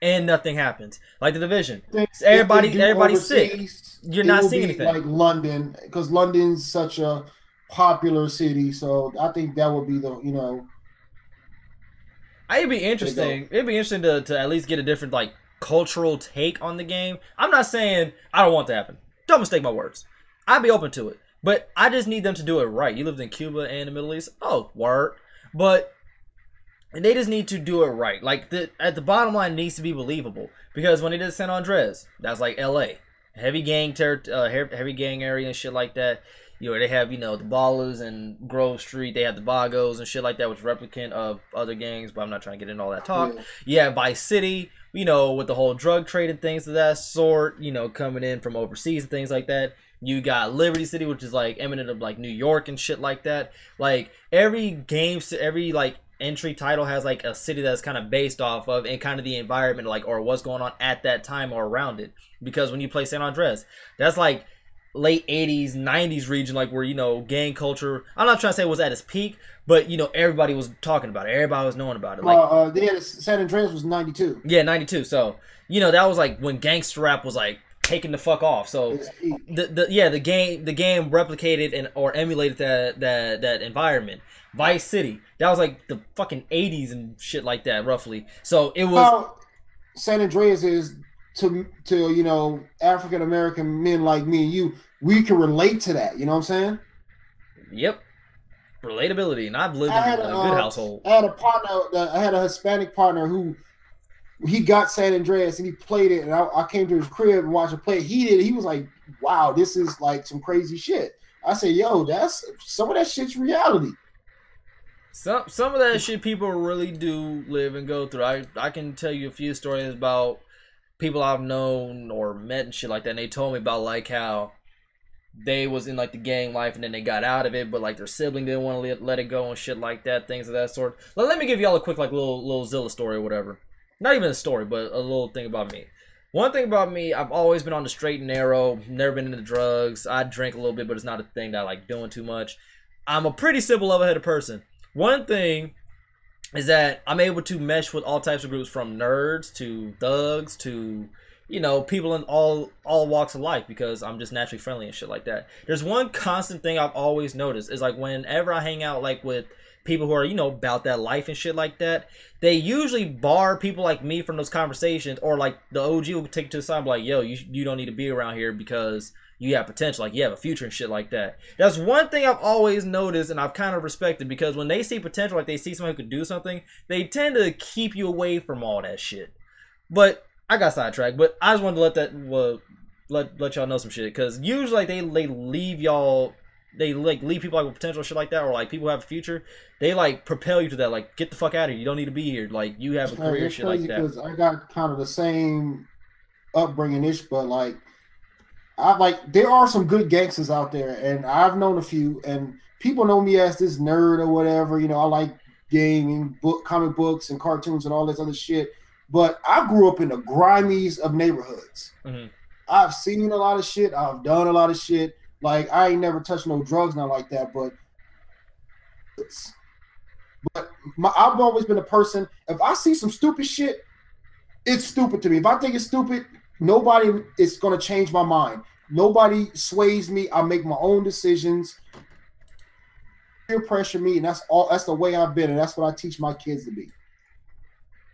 and nothing happens. Like The Division. Everybody's sick. You're not seeing anything. Like London, because London's such a popular city, so I think that would be the, It'd be interesting. It'd be interesting to at least get a different, like, cultural take on the game. I'm not saying I don't want that to happen. Don't mistake my words. I'd be open to it. But I just need them to do it right. You lived in Cuba and the Middle East. Oh, word. But they just need to do it right. Like, at the bottom line, it needs to be believable. Because when they did San Andreas, that's like LA. Heavy gang area and shit like that. They have, the Ballers and Grove Street. They have the Vagos and shit like that, which is replicant of other gangs, but I'm not trying to get into all that talk. Yeah, Vice City, with the whole drug trade and things of that sort, coming in from overseas and things like that. You got Liberty City, which is like eminent of like New York and shit like that. Like, every like entry title has like a city that's kind of based off of, and kind of the environment, like, or what's going on at that time or around it. Because when you play San Andreas, that's like late 80s, 90s region, like, where, gang culture, I'm not trying to say it was at its peak, but, everybody was talking about it. Everybody was knowing about it. Like, San Andreas was 92. Yeah, 92. So, that was like when gangster rap was like taking the fuck off. So, the game replicated or emulated that environment. Vice City, that was like the fucking 80s and shit like that, roughly. So, it was... San Andreas is... To African American men like me and you, we can relate to that. You know what I'm saying? Yep, relatability. And I've lived in a good household. I had a Hispanic partner who he got San Andreas and he played it, and I came to his crib and watched him play it. He was like, "Wow, this is like some crazy shit." I said, "Yo, that's some of that shit's reality." Some of that shit people really do live and go through. I can tell you a few stories about people I've known or met and shit like that, and they told me about like how they was in like the gang life and then they got out of it, but like their sibling didn't want to let it go and shit like that, things of that sort. Let me give y'all a quick like little Zilla story or whatever. Not even a story, but a little thing about me. One thing about me, I've always been on the straight and narrow, never been into drugs. I drink a little bit, but it's not a thing that I like doing too much. I'm a pretty simple, level-headed person. One thing is that I'm able to mesh with all types of groups, from nerds to thugs to, you know, people in all walks of life, because I'm just naturally friendly and shit like that. There's one constant thing I've always noticed is like whenever I hang out like with people who are, you know, about that life and shit like that, they usually bar people like me from those conversations, or like the OG will take it to the side and be like, yo, you don't need to be around here because you have potential, like you have a future and shit like that. That's one thing I've always noticed and I've kind of respected, because when they see potential, like they see someone who could do something, they tend to keep you away from all that shit. But I got sidetracked, but I just wanted to let that let y'all know some shit, because usually like, they leave y'all, they like leave people like with potential shit like that, or like people who have a future, they like propel you to that, like get the fuck out of here, you don't need to be here, like you have a career, shit like that. Because I got kind of the same upbringing ish, but like there are some good gangsters out there, and I've known a few, and people know me as this nerd or whatever. You know, I like gaming, comic books, and cartoons, and all this other shit. But I grew up in the grimiest of neighborhoods. Mm-hmm. I've seen a lot of shit. I've done a lot of shit. Like I ain't never touched no drugs, not like that. But I've always been a person. If I see some stupid shit, it's stupid to me. If I think it's stupid, nobody is going to change my mind. Nobody sways me. I make my own decisions. Peer pressure me, and that's all. That's the way I've been, and that's what I teach my kids to be.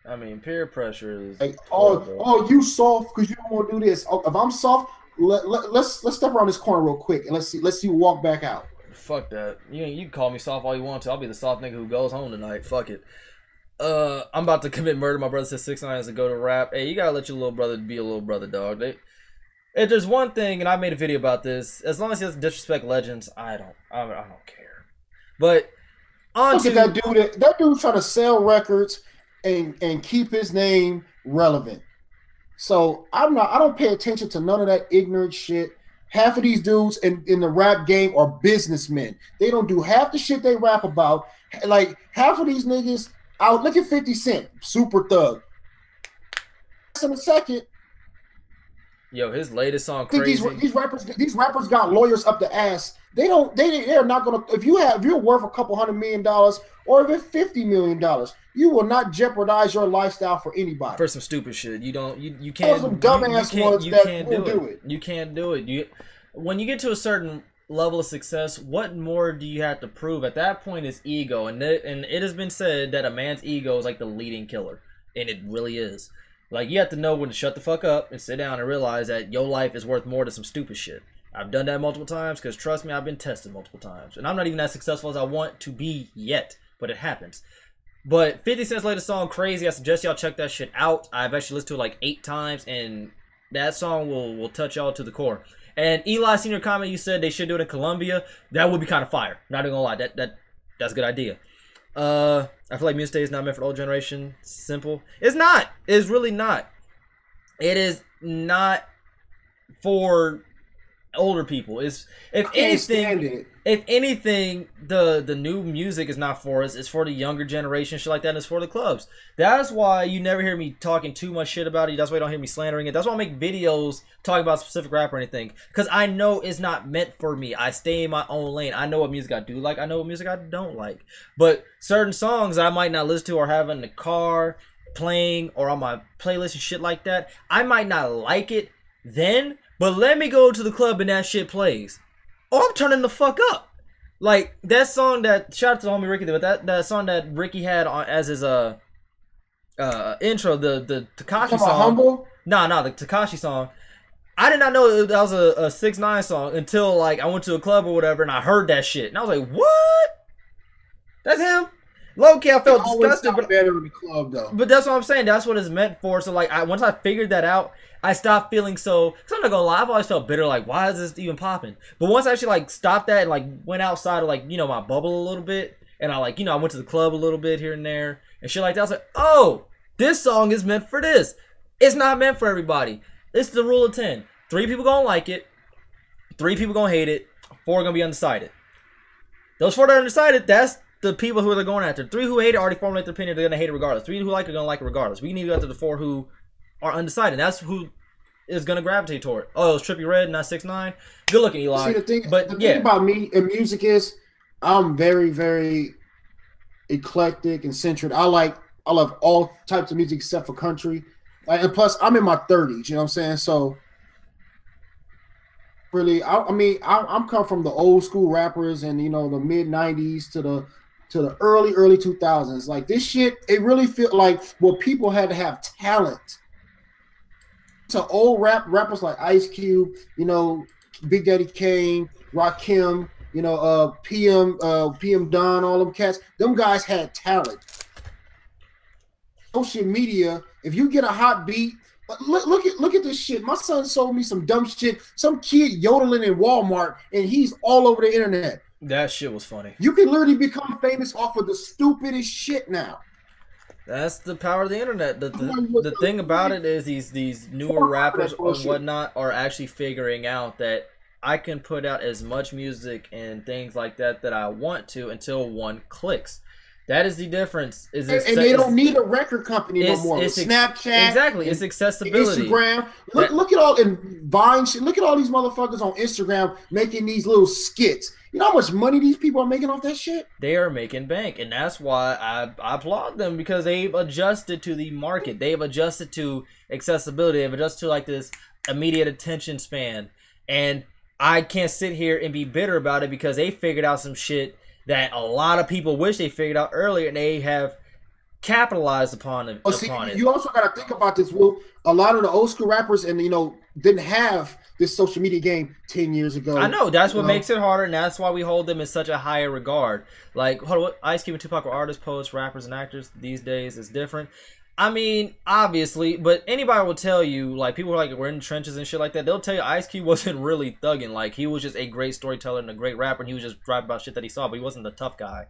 I mean, peer pressure is like, oh, you soft because you don't want to do this. Oh, if I'm soft, let's step around this corner real quick and let's see you walk back out. Fuck that. You can call me soft all you want to. I'll be the soft nigga who goes home tonight. Fuck it. I'm about to commit murder. My brother says 6ix9ine has to go to rap. Hey, you gotta let your little brother be a little brother, dog. If there's one thing, and I made a video about this, as long as he doesn't disrespect legends, I don't care. But look at that dude. That dude's trying to sell records and keep his name relevant. So I don't pay attention to none of that ignorant shit. Half of these dudes in the rap game are businessmen. They don't do half the shit they rap about. Like half of these niggas. Look at 50 Cent, super thug. In a second. Yo, his latest song, Crazy. These rappers got lawyers up the ass. They're not gonna. If you're worth a couple $100 million or if it's $50 million, you will not jeopardize your lifestyle for anybody. For some stupid shit, you can't. Some dumbass ones that will do it. You can't do it. When you get to a certain level of success, what more do you have to prove? At that point, it's ego, and it has been said that a man's ego is like the leading killer, and it really is. Like, you have to know when to shut the fuck up and sit down and realize that your life is worth more than some stupid shit. I've done that multiple times, because trust me, I've been tested multiple times, and I'm not even as successful as I want to be yet, but it happens. But 50 Cent's latest song, Crazy, I suggest y'all check that shit out. I've actually listened to it like 8 times, and that song will touch y'all to the core. And Eli, senior comment, you said they should do it in Colombia. That would be kind of fire. Not even gonna lie, that's a good idea. I feel like music today is not meant for the old generation. Simple. It's not. It's really not. It is not for older people. If anything, the new music is not for us. It's for the younger generation, shit like that. And it's for the clubs. That's why you never hear me talking too much shit about it. That's why you don't hear me slandering it. That's why I make videos talking about a specific rap or anything, because I know it's not meant for me. I stay in my own lane. I know what music I do like. I know what music I don't like. But certain songs I might not listen to or have in the car playing or on my playlist and shit like that, I might not like it then, but let me go to the club and that shit plays. Oh, I'm turning the fuck up. Like that song that, shout out to the homie Ricky, but that song that Ricky had on as his intro, the Tekashi song. Humble? No, the Tekashi song. I did not know that was a 6ix9ine song until like I went to a club or whatever and I heard that shit and I was like, what? That's him. Low key, I felt disgusted. But better in the club though. But that's what I'm saying. That's what it's meant for. So like, once I figured that out, I stopped feeling so. Cause I'm not gonna lie, I've always felt bitter. Like, why is this even popping? But once I actually like stopped that and like went outside of like my bubble a little bit, and I like I went to the club a little bit here and there and shit like that. I was like, oh, this song is meant for this. It's not meant for everybody. It's the rule of 10. 3 people gonna like it. 3 people gonna hate it. 4 gonna be undecided. Those 4 that are undecided, that's the people who they're going after. 3 who hate it already formulate their opinion. They're gonna hate it regardless. 3 who like it are gonna like it regardless. We need to go after the 4 who are undecided. That's who is gonna gravitate toward it. Oh, it was Trippie Redd, not 6ix9ine. Good looking, Eli. See, the thing about me and music is, I'm very, very eclectic and centered. I love all types of music except for country. And plus, I'm in my 30s. You know what I'm saying? So really, I'm come from the old school rappers and the mid 90s to the early 2000s. Like this shit, it really feel like people had to have talent. So old rappers like Ice Cube, Big Daddy Kane, Rakim, PM Don, all them cats. Them guys had talent. Social media, if you get a hot beat, look at this shit. My son sold me some dumb shit. Some kid yodeling in Walmart, and he's all over the internet. That shit was funny. You can literally become famous off of the stupidest shit now. That's the power of the internet. The thing about it is these newer rappers or whatnot are actually figuring out that I can put out as much music and things like that I want to until one clicks. That is the difference. And they don't need a record company no more. It's Snapchat. Exactly. It's accessibility. Instagram. Look at all in Vine shit. Look at all these motherfuckers on Instagram making these little skits. You know how much money these people are making off that shit? They are making bank. And that's why I applaud them, because they've adjusted to the market. They've adjusted to accessibility. They've adjusted to like this immediate attention span. And I can't sit here and be bitter about it, because they figured out some shit that a lot of people wish they figured out earlier, and they have capitalized upon it. You also got to think about this, Will. A lot of the old school rappers didn't have this social media game 10 years ago. I know. That's what makes it harder, and that's why we hold them in such a higher regard. Like, Ice Cube and Tupac were artists, poets, rappers, and actors. These days, it's different. I mean, obviously, but anybody will tell you, like, people who were in the trenches and shit like that, they'll tell you Ice Cube wasn't really thugging. Like, he was just a great storyteller and a great rapper, and he was just rapping about shit that he saw, but he wasn't the tough guy.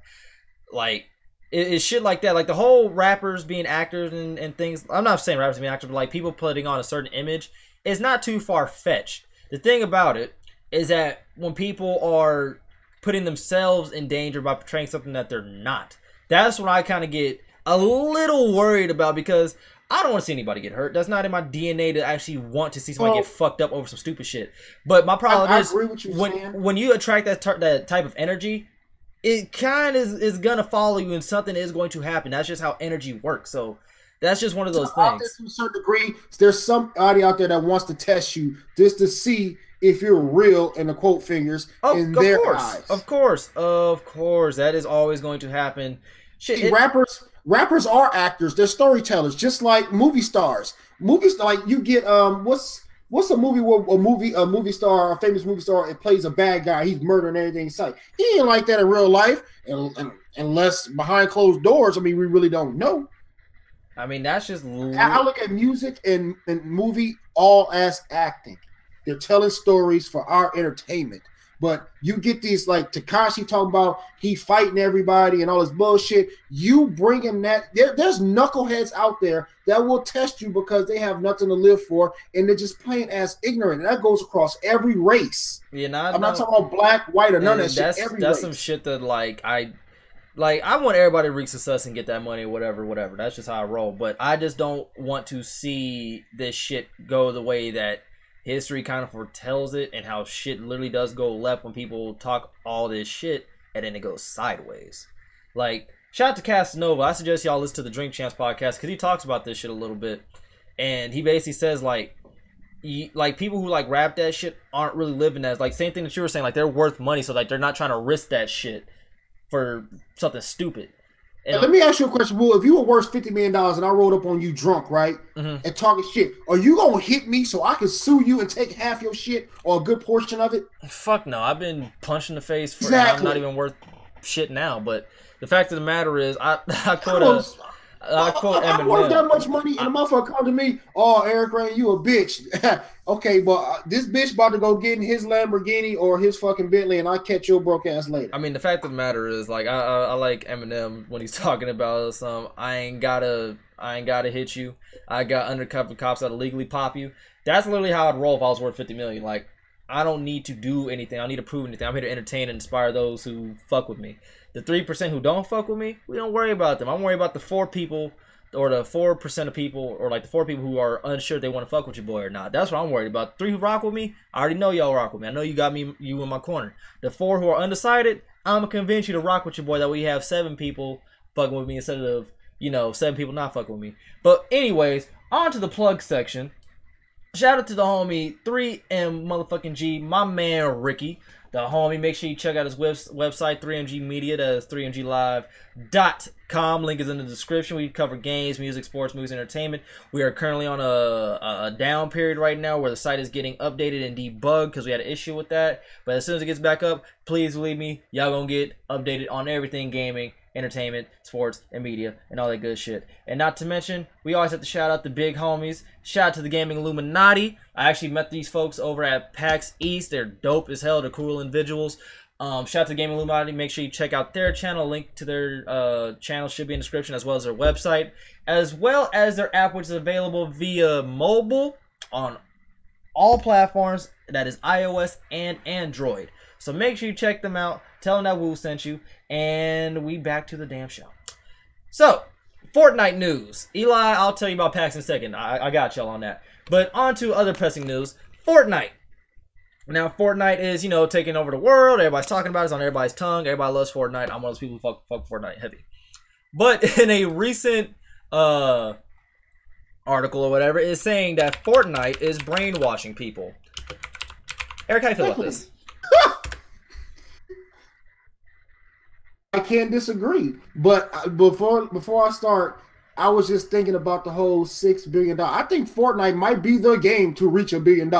Like, it's shit like that. Like, the whole rappers being actors and things, I'm not saying rappers being actors, but, like, people putting on a certain image is not too far-fetched. The thing about it is that when people are putting themselves in danger by portraying something that they're not, that's when I kind of get a little worried about, because I don't want to see anybody get hurt. That's not in my DNA to actually want to see somebody get fucked up over some stupid shit. But my problem is when you attract that type of energy, it kind of is gonna follow you, and something is going to happen. That's just how energy works. So that's just one of those things. To a certain degree, there's somebody out there that wants to test you just to see if you're real, in the quote fingers, in their eyes. Of course, that is always going to happen. Shit, rappers are actors. They're storytellers, just like movie stars. Like you get what's a movie where a movie star, a famous movie star, it plays a bad guy. He's murdering everything in sight. He ain't like that in real life, and unless behind closed doors. I mean, we really don't know. I mean, that's just. I look at music and movie all as acting. They're telling stories for our entertainment. But you get these, like Tekashi talking about he fighting everybody and all this bullshit. You bringing that, there's knuckleheads out there that will test you because they have nothing to live for, and they're just plain as ignorant. And that goes across every race. I'm not talking about black, white, or none of that shit. That's race. Some shit that I want everybody to reach success and get that money, whatever. That's just how I roll. But I just don't want to see this shit go the way that history kind of foretells it, and how shit literally does go left when people talk all this shit and then it goes sideways. Like, shout out to Casanova. I suggest y'all listen to the Drink Champs podcast, because he talks about this shit a little bit, and he basically says like people who like rap that shit aren't really living as, like, same thing that you were saying, like they're worth money, so like they're not trying to risk that shit for something stupid. And let me ask you a question, Will. If you were worth $50 million and I rolled up on you drunk, right, and talking shit, are you gonna hit me so I can sue you and take half your shit or a good portion of it? Fuck no. I've been punched in the face for I'm not even worth shit now. But the fact of the matter is, I quote Eminem. I worth that much money, and the motherfucker come to me, "Oh, Eric Rain, you a bitch." Okay, but this bitch about to go get in his Lamborghini or his fucking Bentley, and I catch your broke ass later. I mean, the fact of the matter is, like, I like Eminem when he's talking about I ain't gotta hit you. I got undercover cops that'll legally pop you. That's literally how I'd roll if I was worth $50 million. Like, I don't need to do anything. I don't need to prove anything. I'm here to entertain and inspire those who fuck with me. The 3% who don't fuck with me, we don't worry about them. I'm worried about the 4 people, or the 4% of people, or like the 4 people who are unsure if they want to fuck with your boy or not. That's what I'm worried about. 3 who rock with me, I already know y'all rock with me. I know you got you in my corner. The 4 who are undecided, I'm gonna convince you to rock with your boy, that we have 7 people fucking with me instead of, you know, 7 people not fucking with me. But anyways, on to the plug section. Shout out to the homie 3M motherfucking G, my man Ricky. The homie, make sure you check out his website, 3MG Media. That is 3mglive.com. Link is in the description. We cover games, music, sports, movies, entertainment. We are currently on a down period right now where the site is getting updated and debugged because we had an issue with that. But as soon as it gets back up, please believe me, y'all gonna get updated on everything gaming, entertainment, sports, and media, and all that good shit. And not to mention, we always have to shout out the big homies. Shout out to the Gaming Illuminati. I actually met these folks over at PAX East. They're dope as hell. They're cool individuals. Shout out to the Gaming Illuminati. Make sure you check out their channel. Link to their channel should be in the description, as well as their website, as well as their app, which is available via mobile on all platforms. That is iOS and Android. So make sure you check them out. Tell them that Woo sent you. And we back to the damn show. So, Fortnite news. Eli, I'll tell you about PAX in a second. I got y'all on that. But on to other pressing news. Fortnite. Now, Fortnite is, you know, taking over the world. Everybody's talking about it. It's on everybody's tongue. Everybody loves Fortnite. I'm one of those people who fuck Fortnite heavy. But in a recent article or whatever, it's saying that Fortnite is brainwashing people. Eric, how you feel about this? I can't disagree. But before I start, I was just thinking about the whole $6 billion. I think Fortnite might be the game to reach $1 billion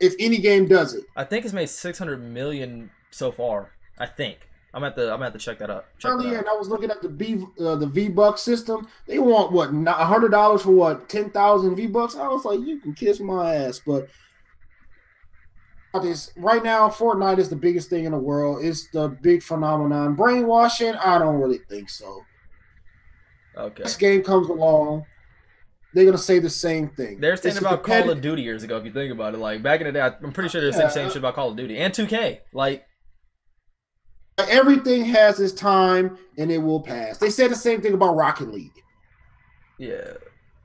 if any game does it. I think it's made 600 million so far. I think. I'm at to check that up. Earlier, and I was looking at the V-Bucks system. They want what, $100 for what, 10,000 V-Bucks? I was like, you can kiss my ass. But right now, Fortnite is the biggest thing in the world. It's the big phenomenon. Brainwashing, I don't really think so. Okay. This game comes along, they're gonna say the same thing. They're saying about Call of Duty years ago. If you think about it, like back in the day, I'm pretty sure they're saying the same shit about Call of Duty and 2K. Like everything has its time and it will pass. They said the same thing about Rocket League. Yeah.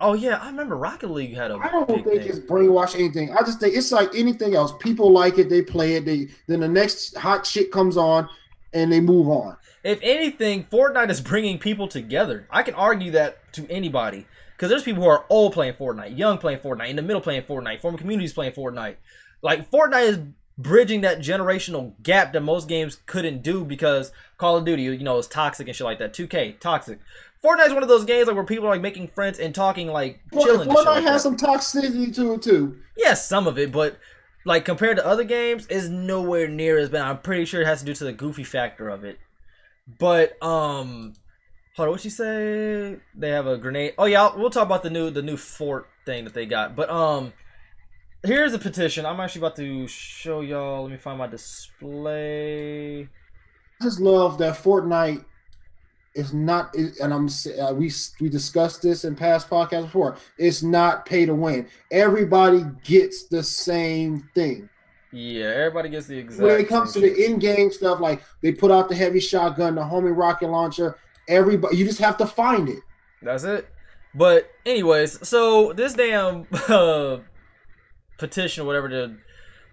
Oh yeah, I remember Rocket League had a. I don't think it's brainwash anything. I just think it's like anything else. People like it, they play it. Then the next hot shit comes on, and they move on. If anything, Fortnite is bringing people together. I can argue that to anybody because there's people who are old playing Fortnite, young playing Fortnite, in the middle playing Fortnite, former communities playing Fortnite. Like Fortnite is bridging that generational gap that most games couldn't do because Call of Duty, you know, is toxic and shit like that. 2K, toxic. Fortnite is one of those games like where people are like making friends and talking like chilling. Fortnite has some toxicity to it too. Yes, some of it, but like compared to other games, is nowhere near as bad. I'm pretty sure it has to do to the goofy factor of it. But hold on, what'd you say? They have a grenade. Oh yeah, we'll talk about the new fort thing that they got. But here's a petition. I'm actually about to show y'all. Let me find my display. I just love that Fortnite is not, and we discussed this in past podcasts before. It's not pay to win. Everybody gets the same thing. Yeah, everybody gets the exact. When it comes to the in-game stuff, like they put out the heavy shotgun, the homing rocket launcher. Everybody, you just have to find it. That's it. But anyways, so this damn petition or whatever,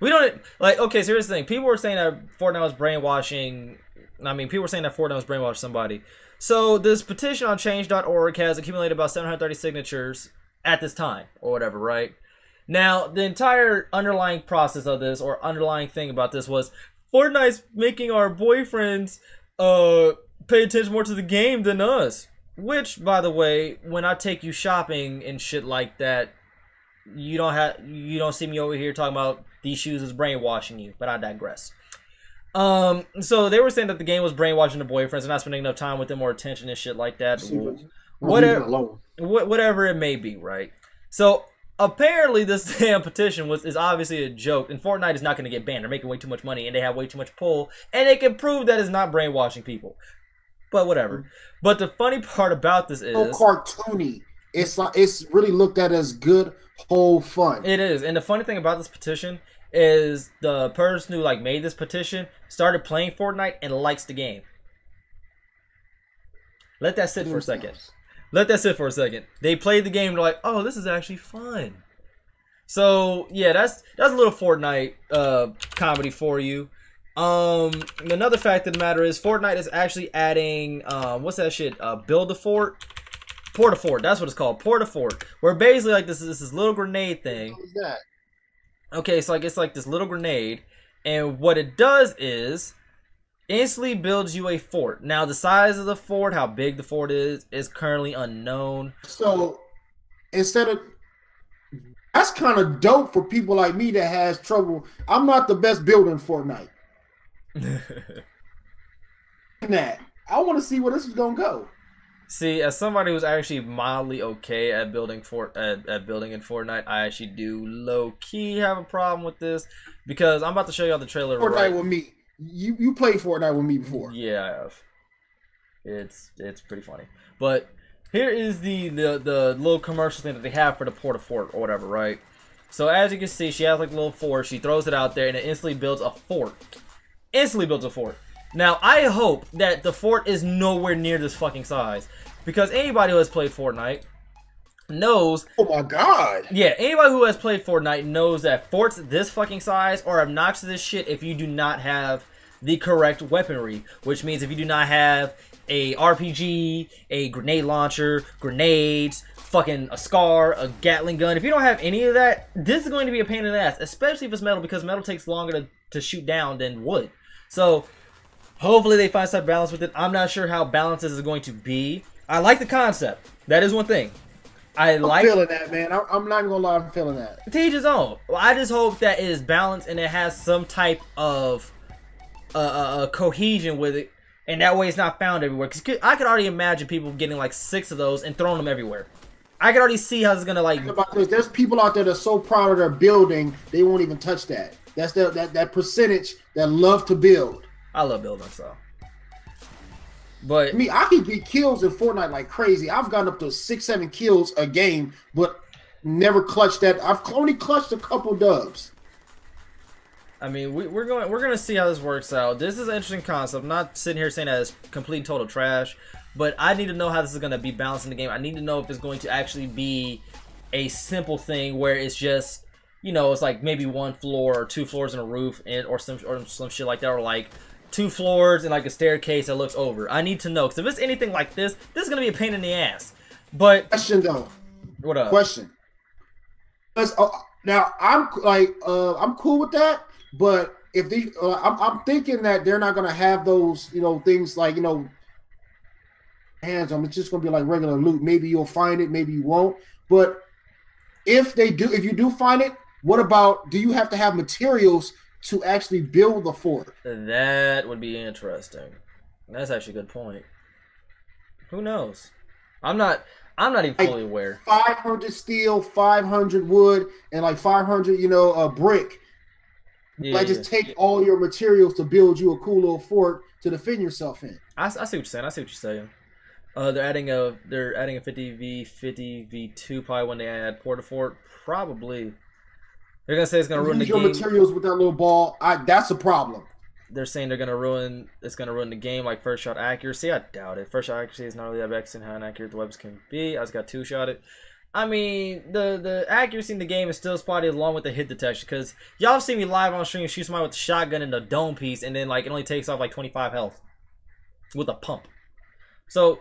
we don't like. Okay, so here's the thing: people were saying that Fortnite was brainwashing. I mean, people were saying that Fortnite was brainwashing somebody. So this petition on change.org has accumulated about 730 signatures at this time, or whatever, right? Now, the entire underlying process of this, or underlying thing about this, was Fortnite's making our boyfriends pay attention more to the game than us. Which, by the way, when I take you shopping and shit like that, you don't see me over here talking about these shoes is brainwashing you. But I digress. So they were saying that the game was brainwashing the boyfriends and not spending enough time with them or attention and shit like that. Whatever it may be, right? So apparently this damn petition is obviously a joke, and Fortnite is not going to get banned. They're making way too much money, and they have way too much pull, and they can prove that it's not brainwashing people. But whatever. But the funny part about this is so cartoony. It's really looked at as good, whole fun. It is, and the funny thing about this petition is the person who like made this petition started playing Fortnite and likes the game. Let that sit for a second. Let that sit for a second. They played the game and they're like, oh, this is actually fun. So yeah, that's a little Fortnite comedy for you. Another fact of the matter is Fortnite is actually adding what's that shit? Build a fort, port a fort. That's what it's called, port a fort. Where basically like this little grenade thing. What is that? Okay, so like it's like this little grenade, and what it does is instantly builds you a fort. Now the size of the fort, how big the fort is currently unknown. So instead of that's kind of dope for people like me that has trouble. I'm not the best builder in Fortnite. That I want to see where this is gonna go. See, as somebody who's actually mildly okay at building building in Fortnite, I actually do low key have a problem with this because I'm about to show y'all the trailer. Fortnite with me. You played Fortnite with me before. Yeah, I have. It's pretty funny. But here is the little commercial thing that they have for the port a fort or whatever, right? So as you can see, she has like a little fort. She throws it out there and it instantly builds a fort. Instantly builds a fort. Now, I hope that the fort is nowhere near this fucking size. Because anybody who has played Fortnite knows... Oh my god! Yeah, anybody who has played Fortnite knows that forts this fucking size are obnoxious as shit if you do not have the correct weaponry. Which means if you do not have a RPG, a grenade launcher, grenades, fucking a SCAR, a Gatling gun. If you don't have any of that, this is going to be a pain in the ass. Especially if it's metal, because metal takes longer to shoot down than wood. So... hopefully they find some balance with it. I'm not sure how balanced this is going to be. I like the concept. That is one thing. I'm feeling that, man. I'm not gonna lie, I'm feeling that. To each his own. I just hope that it is balanced and it has some type of cohesion with it, and that way it's not found everywhere. Because I could already imagine people getting like 6 of those and throwing them everywhere. I can already see how it's gonna like. There's people out there that's so proud of their building they won't even touch that. That's that percentage that love to build. I love building, so. But I can get kills in Fortnite like crazy. I've gotten up to 6-7 kills a game, but never clutched that. I've only clutched a couple dubs. I mean, we're gonna see how this works out. This is an interesting concept. I'm not sitting here saying that it's complete and total trash, but I need to know how this is gonna be balanced in the game. I need to know if it's going to actually be a simple thing where it's just, you know, it's like maybe 1 floor or 2 floors and a roof, or some shit like that, or like 2 floors and like a staircase that looks over. I need to know, because if it's anything like this is gonna be a pain in the ass. But question though, what up? Question. Now I'm like, I'm cool with that, but if they, I'm thinking that they're not gonna have those, you know, things like, you know, hands on. It's just gonna be like regular loot. Maybe you'll find it, maybe you won't. But if you do find it, what about? Do you have to have materials to actually build the fort? That would be interesting. That's actually a good point. Who knows? I'm not even fully aware. 500 steel, 500 wood, and like 500, you know, brick. Yeah, like just take all your materials to build you a cool little fort to defend yourself in. I see what you're saying. I see what you're saying. They're adding a 50v2 probably when they add Port a Fort. Probably. They're gonna say it's gonna ruin the game. Materials with that little ball. That's a problem. They're saying it's gonna ruin the game, like first shot accuracy. I doubt it. First shot accuracy is not really that excellent how inaccurate the weapons can be. I just got 2-shotted. I mean, the accuracy in the game is still spotty along with the hit detection, because y'all see me live on stream shoot somebody with a shotgun in the dome piece, and then like it only takes off like 25 health with a pump. So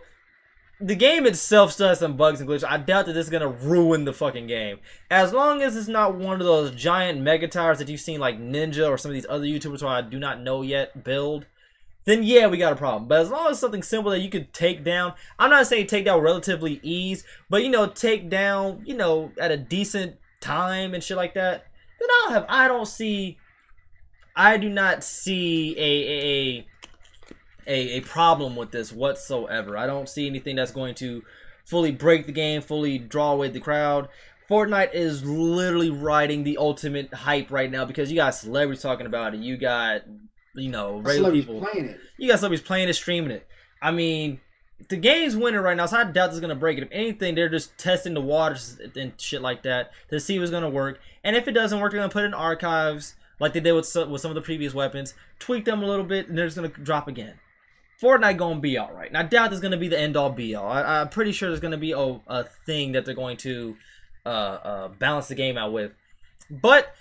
the game itself still has some bugs and glitches. I doubt that this is gonna ruin the fucking game. As long as it's not one of those giant mega towers that you've seen like Ninja or some of these other YouTubers who I do not know yet build, then yeah, we got a problem. But as long as it's something simple that you could take down, I'm not saying take down relatively ease, but you know, take down, you know, at a decent time and shit like that, then I do not see a problem with this whatsoever. I don't see anything that's going to fully break the game, fully draw away the crowd. Fortnite is literally riding the ultimate hype right now because you got celebrities talking about it. You got, you know, regular people playing it. You got celebrities playing it, streaming it. I mean, the game's winning right now, so I doubt it's gonna break it. If anything, they're just testing the waters and shit like that to see what's gonna work. And if it doesn't work, they're gonna put it in archives like they did with some of the previous weapons, tweak them a little bit, and they're just gonna drop again. Fortnite gonna be alright. And I doubt there's gonna be the end-all be-all. I'm pretty sure there's gonna be a thing that they're going to balance the game out with. But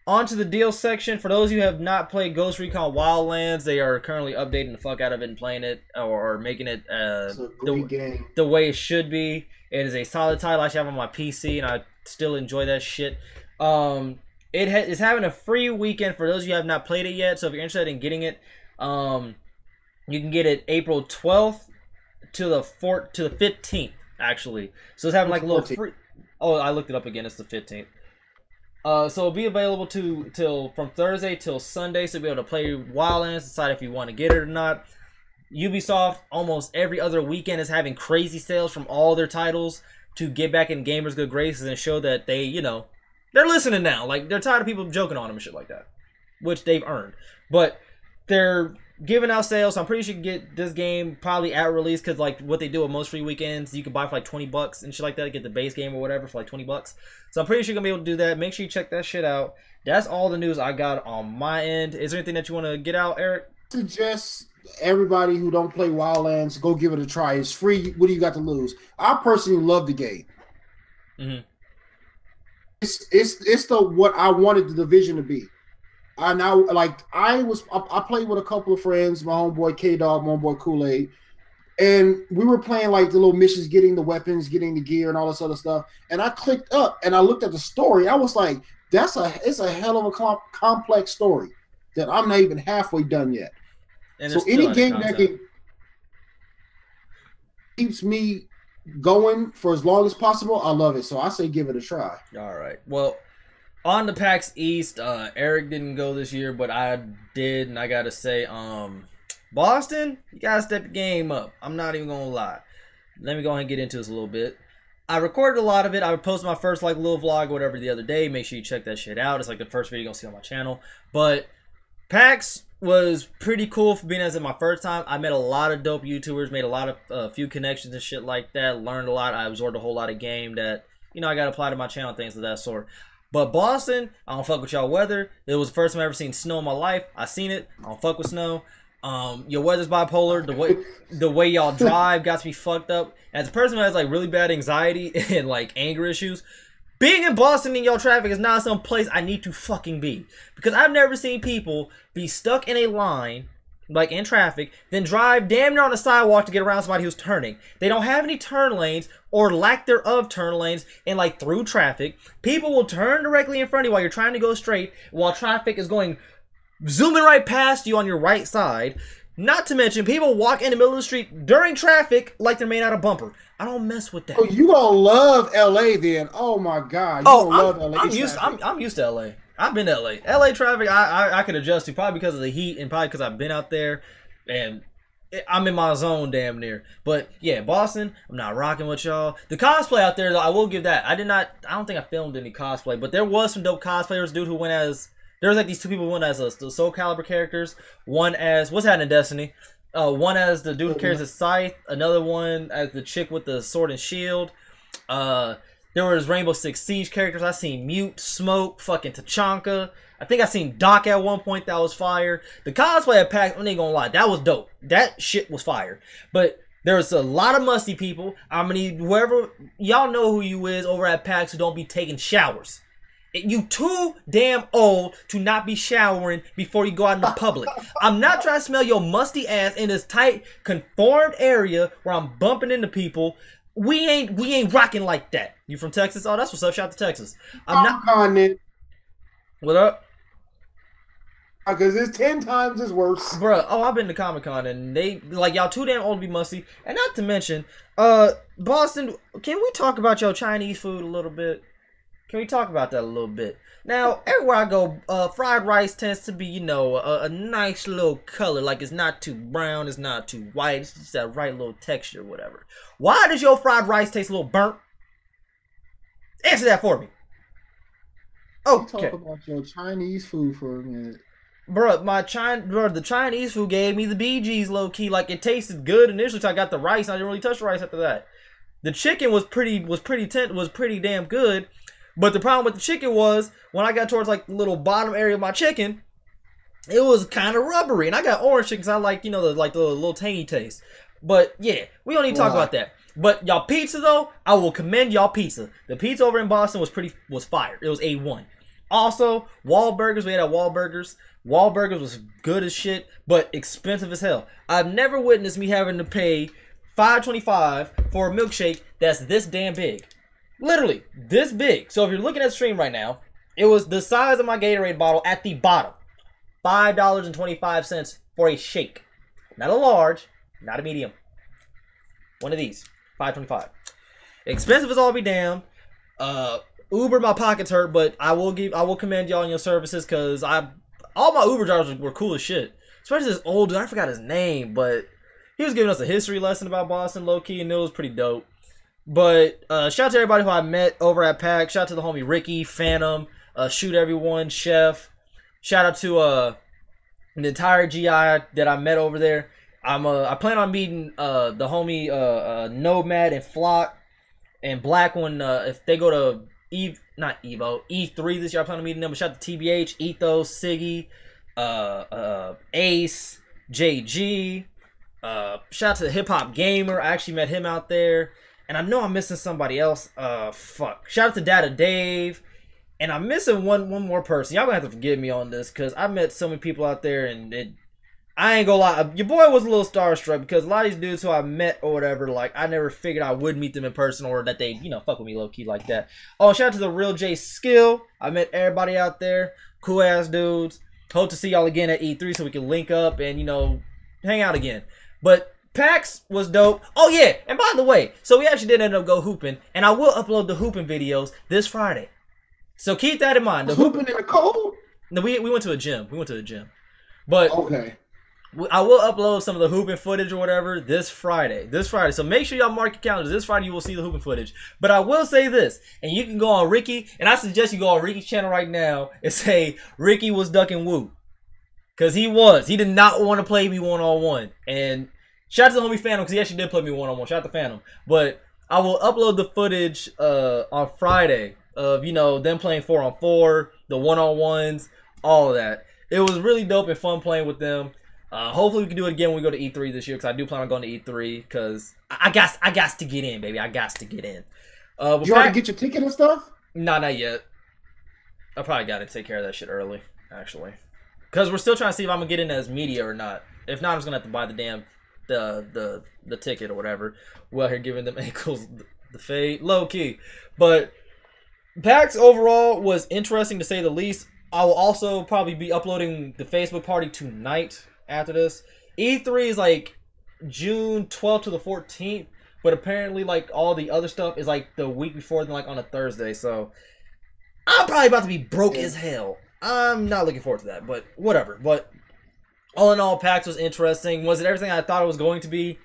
On to the deal section. For those of you who have not played Ghost Recon Wildlands, they are currently updating the fuck out of it and playing it or making it It's a great game. The way it should be. It is a solid title. I actually have on my PC, and I still enjoy that shit. It is having a free weekend for those of you who have not played it yet. So if you're interested in getting it, you can get it April 12th to the 15th, actually. So it's having like a little free. Oh, I looked it up again. It's the 15th. So it'll be available from Thursday till Sunday, so you'll be able to play Wildlands, decide if you want to get it or not. Ubisoft, almost every other weekend, is having crazy sales from all their titles to get back in gamers' good graces and show that they, they're listening now. Like, they're tired of people joking on them and shit like that, which they've earned. But they're giving out sales, so I'm pretty sure you can get this game probably at release, because like what they do with most free weekends, you can buy for like $20 and shit like that, get the base game or whatever for like $20. So I'm pretty sure you're gonna be able to do that. Make sure you check that shit out. That's all the news I got on my end. Is there anything that you want to get out, Eric? Suggest everybody who don't play Wildlands, go give it a try. It's free. What do you got to lose? I personally love the game. Mm-hmm. It's what I wanted the Division to be. I played with a couple of friends, my homeboy K-Dog, my homeboy Kool-Aid, and we were playing like the little missions, getting the weapons, getting the gear, and all this other stuff. And I clicked up and I looked at the story. I was like, it's a hell of a complex story that I'm not even halfway done yet. And so any game that keeps me going for as long as possible, I love it. So I say give it a try. All right. Well, on the PAX East, Eric didn't go this year, but I did, and I gotta say, Boston, you gotta step the game up. I'm not even gonna lie. Let me go ahead and get into this a little bit. I recorded a lot of it. I posted my first like little vlog or whatever the other day. Make sure you check that shit out. It's like the first video you're gonna see on my channel. But PAX was pretty cool for being as my first time. I met a lot of dope YouTubers, made a lot of few connections and shit like that. Learned a lot. I absorbed a whole lot of game that I gotta apply to my channel, things of that sort. But Boston, I don't fuck with y'all weather. It was the first time I ever seen snow in my life. I seen it. I don't fuck with snow. Your weather's bipolar. The way y'all drive got to be fucked up. As a person who has like really bad anxiety and like anger issues, being in Boston in y'all traffic is not some place I need to fucking be. Because I've never seen people be stuck in a line, like in traffic, then drive damn near on the sidewalk to get around somebody who's turning. They don't have any turn lanes or lack thereof turn lanes, and like through traffic, people will turn directly in front of you while you're trying to go straight, while traffic is going zooming right past you on your right side. Not to mention, people walk in the middle of the street during traffic like they're made out of bumper. I don't mess with that. Oh, you gonna love LA then? Oh my god! You gonna love LA. I'm used to LA. I've been to LA. LA traffic, I can adjust to, probably because of the heat and probably because I've been out there and I'm in my zone damn near. But yeah, Boston, I'm not rocking with y'all. The cosplay out there, though, I will give that. I don't think I filmed any cosplay, but there was some dope cosplayers. Dude who went as, there was like these two people who went as the Soul Calibur characters. One as, what's happening in Destiny? One as the dude who carries a scythe. Another one as the chick with the sword and shield. There was Rainbow Six Siege characters. I seen Mute, Smoke, fucking Tachanka. I think I seen Doc at one point. That was fire. The cosplay at PAX, I'm not gonna lie, that was dope. That shit was fire. But there was a lot of musty people. I mean, whoever, y'all know who you is over at PAX who don't be taking showers. You too damn old to not be showering before you go out in the public. I'm not trying to smell your musty ass in this tight, conformed area where I'm bumping into people. We ain't rocking like that. You from Texas? Oh, that's what's up. Shout out to Texas. I'm not. What up? Because it's 10 times as worse. Bruh, oh, I've been to Comic-Con and they, like, y'all too damn old to be musty. And not to mention, Boston, can we talk about your Chinese food a little bit? Can we talk about that a little bit? Now, everywhere I go, fried rice tends to be, you know, a nice little color. Like, it's not too brown, it's not too white. It's just that right little texture, whatever. Why does your fried rice taste a little burnt? Answer that for me. Oh, okay. Talk about your Chinese food for a minute. Bruh, the Chinese food gave me the BGs low key. Like, it tasted good initially till I got the rice. I didn't really touch the rice after that. The chicken was pretty damn good. But the problem with the chicken was, when I got towards like the little bottom area of my chicken, it was kind of rubbery. And I got orange chicken because I like, you know, the little tangy taste. But yeah, we don't need to talk about that. But y'all pizza though, I will commend y'all pizza. The pizza over in Boston was fire. It was A1. Also, Wahlburgers. We had at Wahlburgers. Wahlburgers was good as shit, but expensive as hell. I've never witnessed me having to pay $5.25 for a milkshake that's this damn big. Literally, this big. So if you're looking at the stream right now, it was the size of my Gatorade bottle at the bottom. $5.25 for a shake. Not a large, not a medium. One of these. $5.25. Expensive as all be damned. Uber, my pockets hurt, but I will commend y'all on your services because all my Uber drivers were cool as shit. Especially this old dude, I forgot his name, but he was giving us a history lesson about Boston, low key, and it was pretty dope. But shout out to everybody who I met over at PAX. Shout out to the homie Ricky, Phantom, Shoot Everyone, Chef. Shout out to the entire GI that I met over there. I plan on meeting the homie Nomad and Flock and Black when if they go to E3 this year. I plan on meeting them. Shout out to TBH, Ethos, Siggy, Ace, JG. Shout out to the Hip Hop Gamer. I actually met him out there. And I know I'm missing somebody else. Fuck. Shout out to Data Dave. And I'm missing one more person. Y'all gonna have to forgive me on this because I met so many people out there and I ain't gonna lie. Your boy was a little starstruck because a lot of these dudes who I met or whatever, like, I never figured I would meet them in person or that they, fuck with me low-key like that. Oh, shout out to the Real J Skill. I met everybody out there. Cool-ass dudes. Hope to see y'all again at E3 so we can link up and, hang out again. But PAX was dope. Oh, yeah. And by the way, so we actually did end up go hooping. And I will upload the hooping videos this Friday. So keep that in mind. The hooping in the cold? No, we went to a gym. We went to the gym. But okay. I will upload some of the hooping footage or whatever this Friday. So make sure y'all mark your calendars. This Friday you will see the hooping footage. But I will say this, and you can go on Ricky, and I suggest you go on Ricky's channel right now and say Ricky was ducking Woo. Because he was. He did not want to play me one-on-one. And shout out to the homie Phantom because he actually did play me one-on-one. Shout out to Phantom. But I will upload the footage on Friday of, them playing 4-on-4, the one-on-ones, all of that. It was really dope and fun playing with them. Hopefully we can do it again when we go to E3 this year because I do plan on going to E3 because I got to get in, baby. I got to get in. Did you already get your ticket and stuff? Nah, not yet. I probably got to take care of that shit early, actually. Because we're still trying to see if I'm going to get in as media or not. If not, I'm just going to have to buy the damn the ticket or whatever. Well, here giving them ankles the fade. Low key. But PAX overall was interesting to say the least. I will also probably be uploading the Facebook party tonight after this. E3 is like June 12th to the 14th, but apparently like all the other stuff is like the week before, then like on a Thursday. So I'm probably about to be broke as hell. I'm not looking forward to that, but whatever. But all in all, PAX was interesting. Was it everything I thought it was going to be?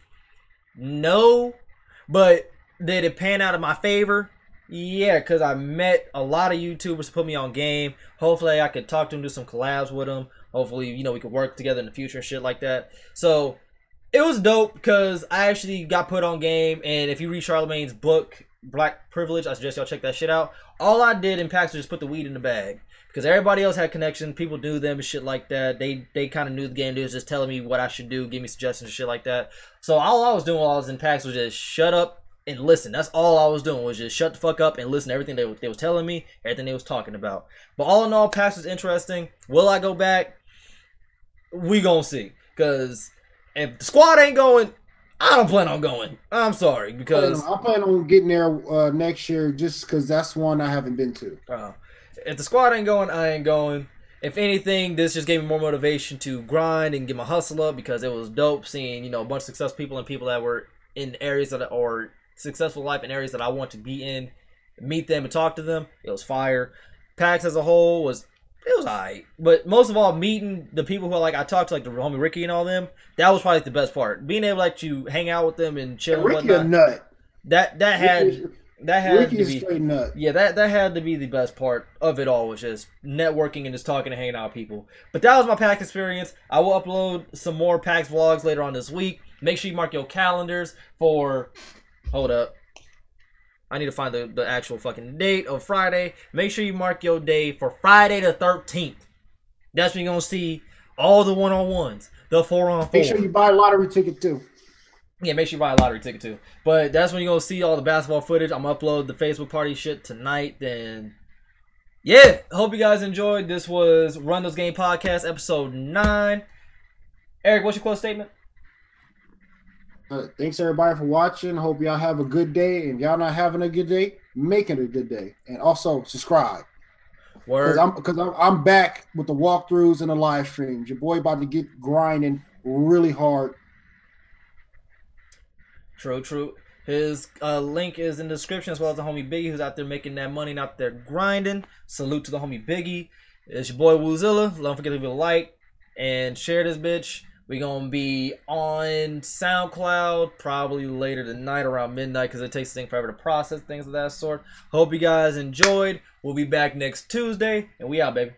No. But did it pan out in my favor? Yeah, because I met a lot of YouTubers to put me on game. Hopefully I could talk to them, do some collabs with them. Hopefully, we could work together in the future and shit like that. So, it was dope because I actually got put on game. And if you read Charlemagne's book, Black Privilege, I suggest y'all check that shit out. All I did in PAX was just put the weed in the bag. Because everybody else had connections. People knew them and shit like that. They kind of knew the game. They was just telling me what I should do, give me suggestions and shit like that. So, all I was doing while I was in PAX was just shut up and listen. That's all I was doing was just shut the fuck up and listen to everything they was telling me, everything they was talking about. But all in all, PAX was interesting. Will I go back? We gonna see. Because if the squad ain't going, I don't plan on going. I'm sorry. Because I plan on getting there next year just because that's one I haven't been to. If the squad ain't going, I ain't going. If anything, this just gave me more motivation to grind and get my hustle up because it was dope seeing, a bunch of successful people and people that were in areas that are successful life in areas that I want to be in, meet them and talk to them. It was fire. PAX as a whole was alright, but most of all, meeting the people who I talked to, like the homie Ricky and all them. That was probably the best part. Being able to hang out with them and chill. Ricky a nut. That had Ricky to is be straight nut. Yeah, that had to be the best part of it all, was just networking and just talking and hanging out with people. But that was my PAX experience. I will upload some more PAX vlogs later on this week. Make sure you mark your calendars for. Hold up. I need to find the actual fucking date of Friday. Make sure you mark your day for Friday the 13th. That's when you're going to see all the one-on-ones, the 4-on-4. Make sure you buy a lottery ticket too. Yeah, make sure you buy a lottery ticket too. But that's when you're going to see all the basketball footage. I'm going to upload the Facebook party shit tonight. Then Yeah, hope you guys enjoyed. This was Run Those Game Podcast, episode 9. Eric, what's your close statement? Thanks everybody for watching. Hope y'all have a good day. And if y'all not having a good day, make it a good day. And also subscribe. Word. Because I'm back with the walkthroughs and the live streams. Your boy about to get grinding really hard. True. His link is in the description, as well as the homie Biggie, who's out there making that money and out there grinding. Salute to the homie Biggie. It's your boy Woozilla. Don't forget to leave a like and share this bitch. We're going to be on SoundCloud probably later tonight around midnight because it takes a thing forever to process things of that sort. Hope you guys enjoyed. We'll be back next Tuesday, and we out, baby.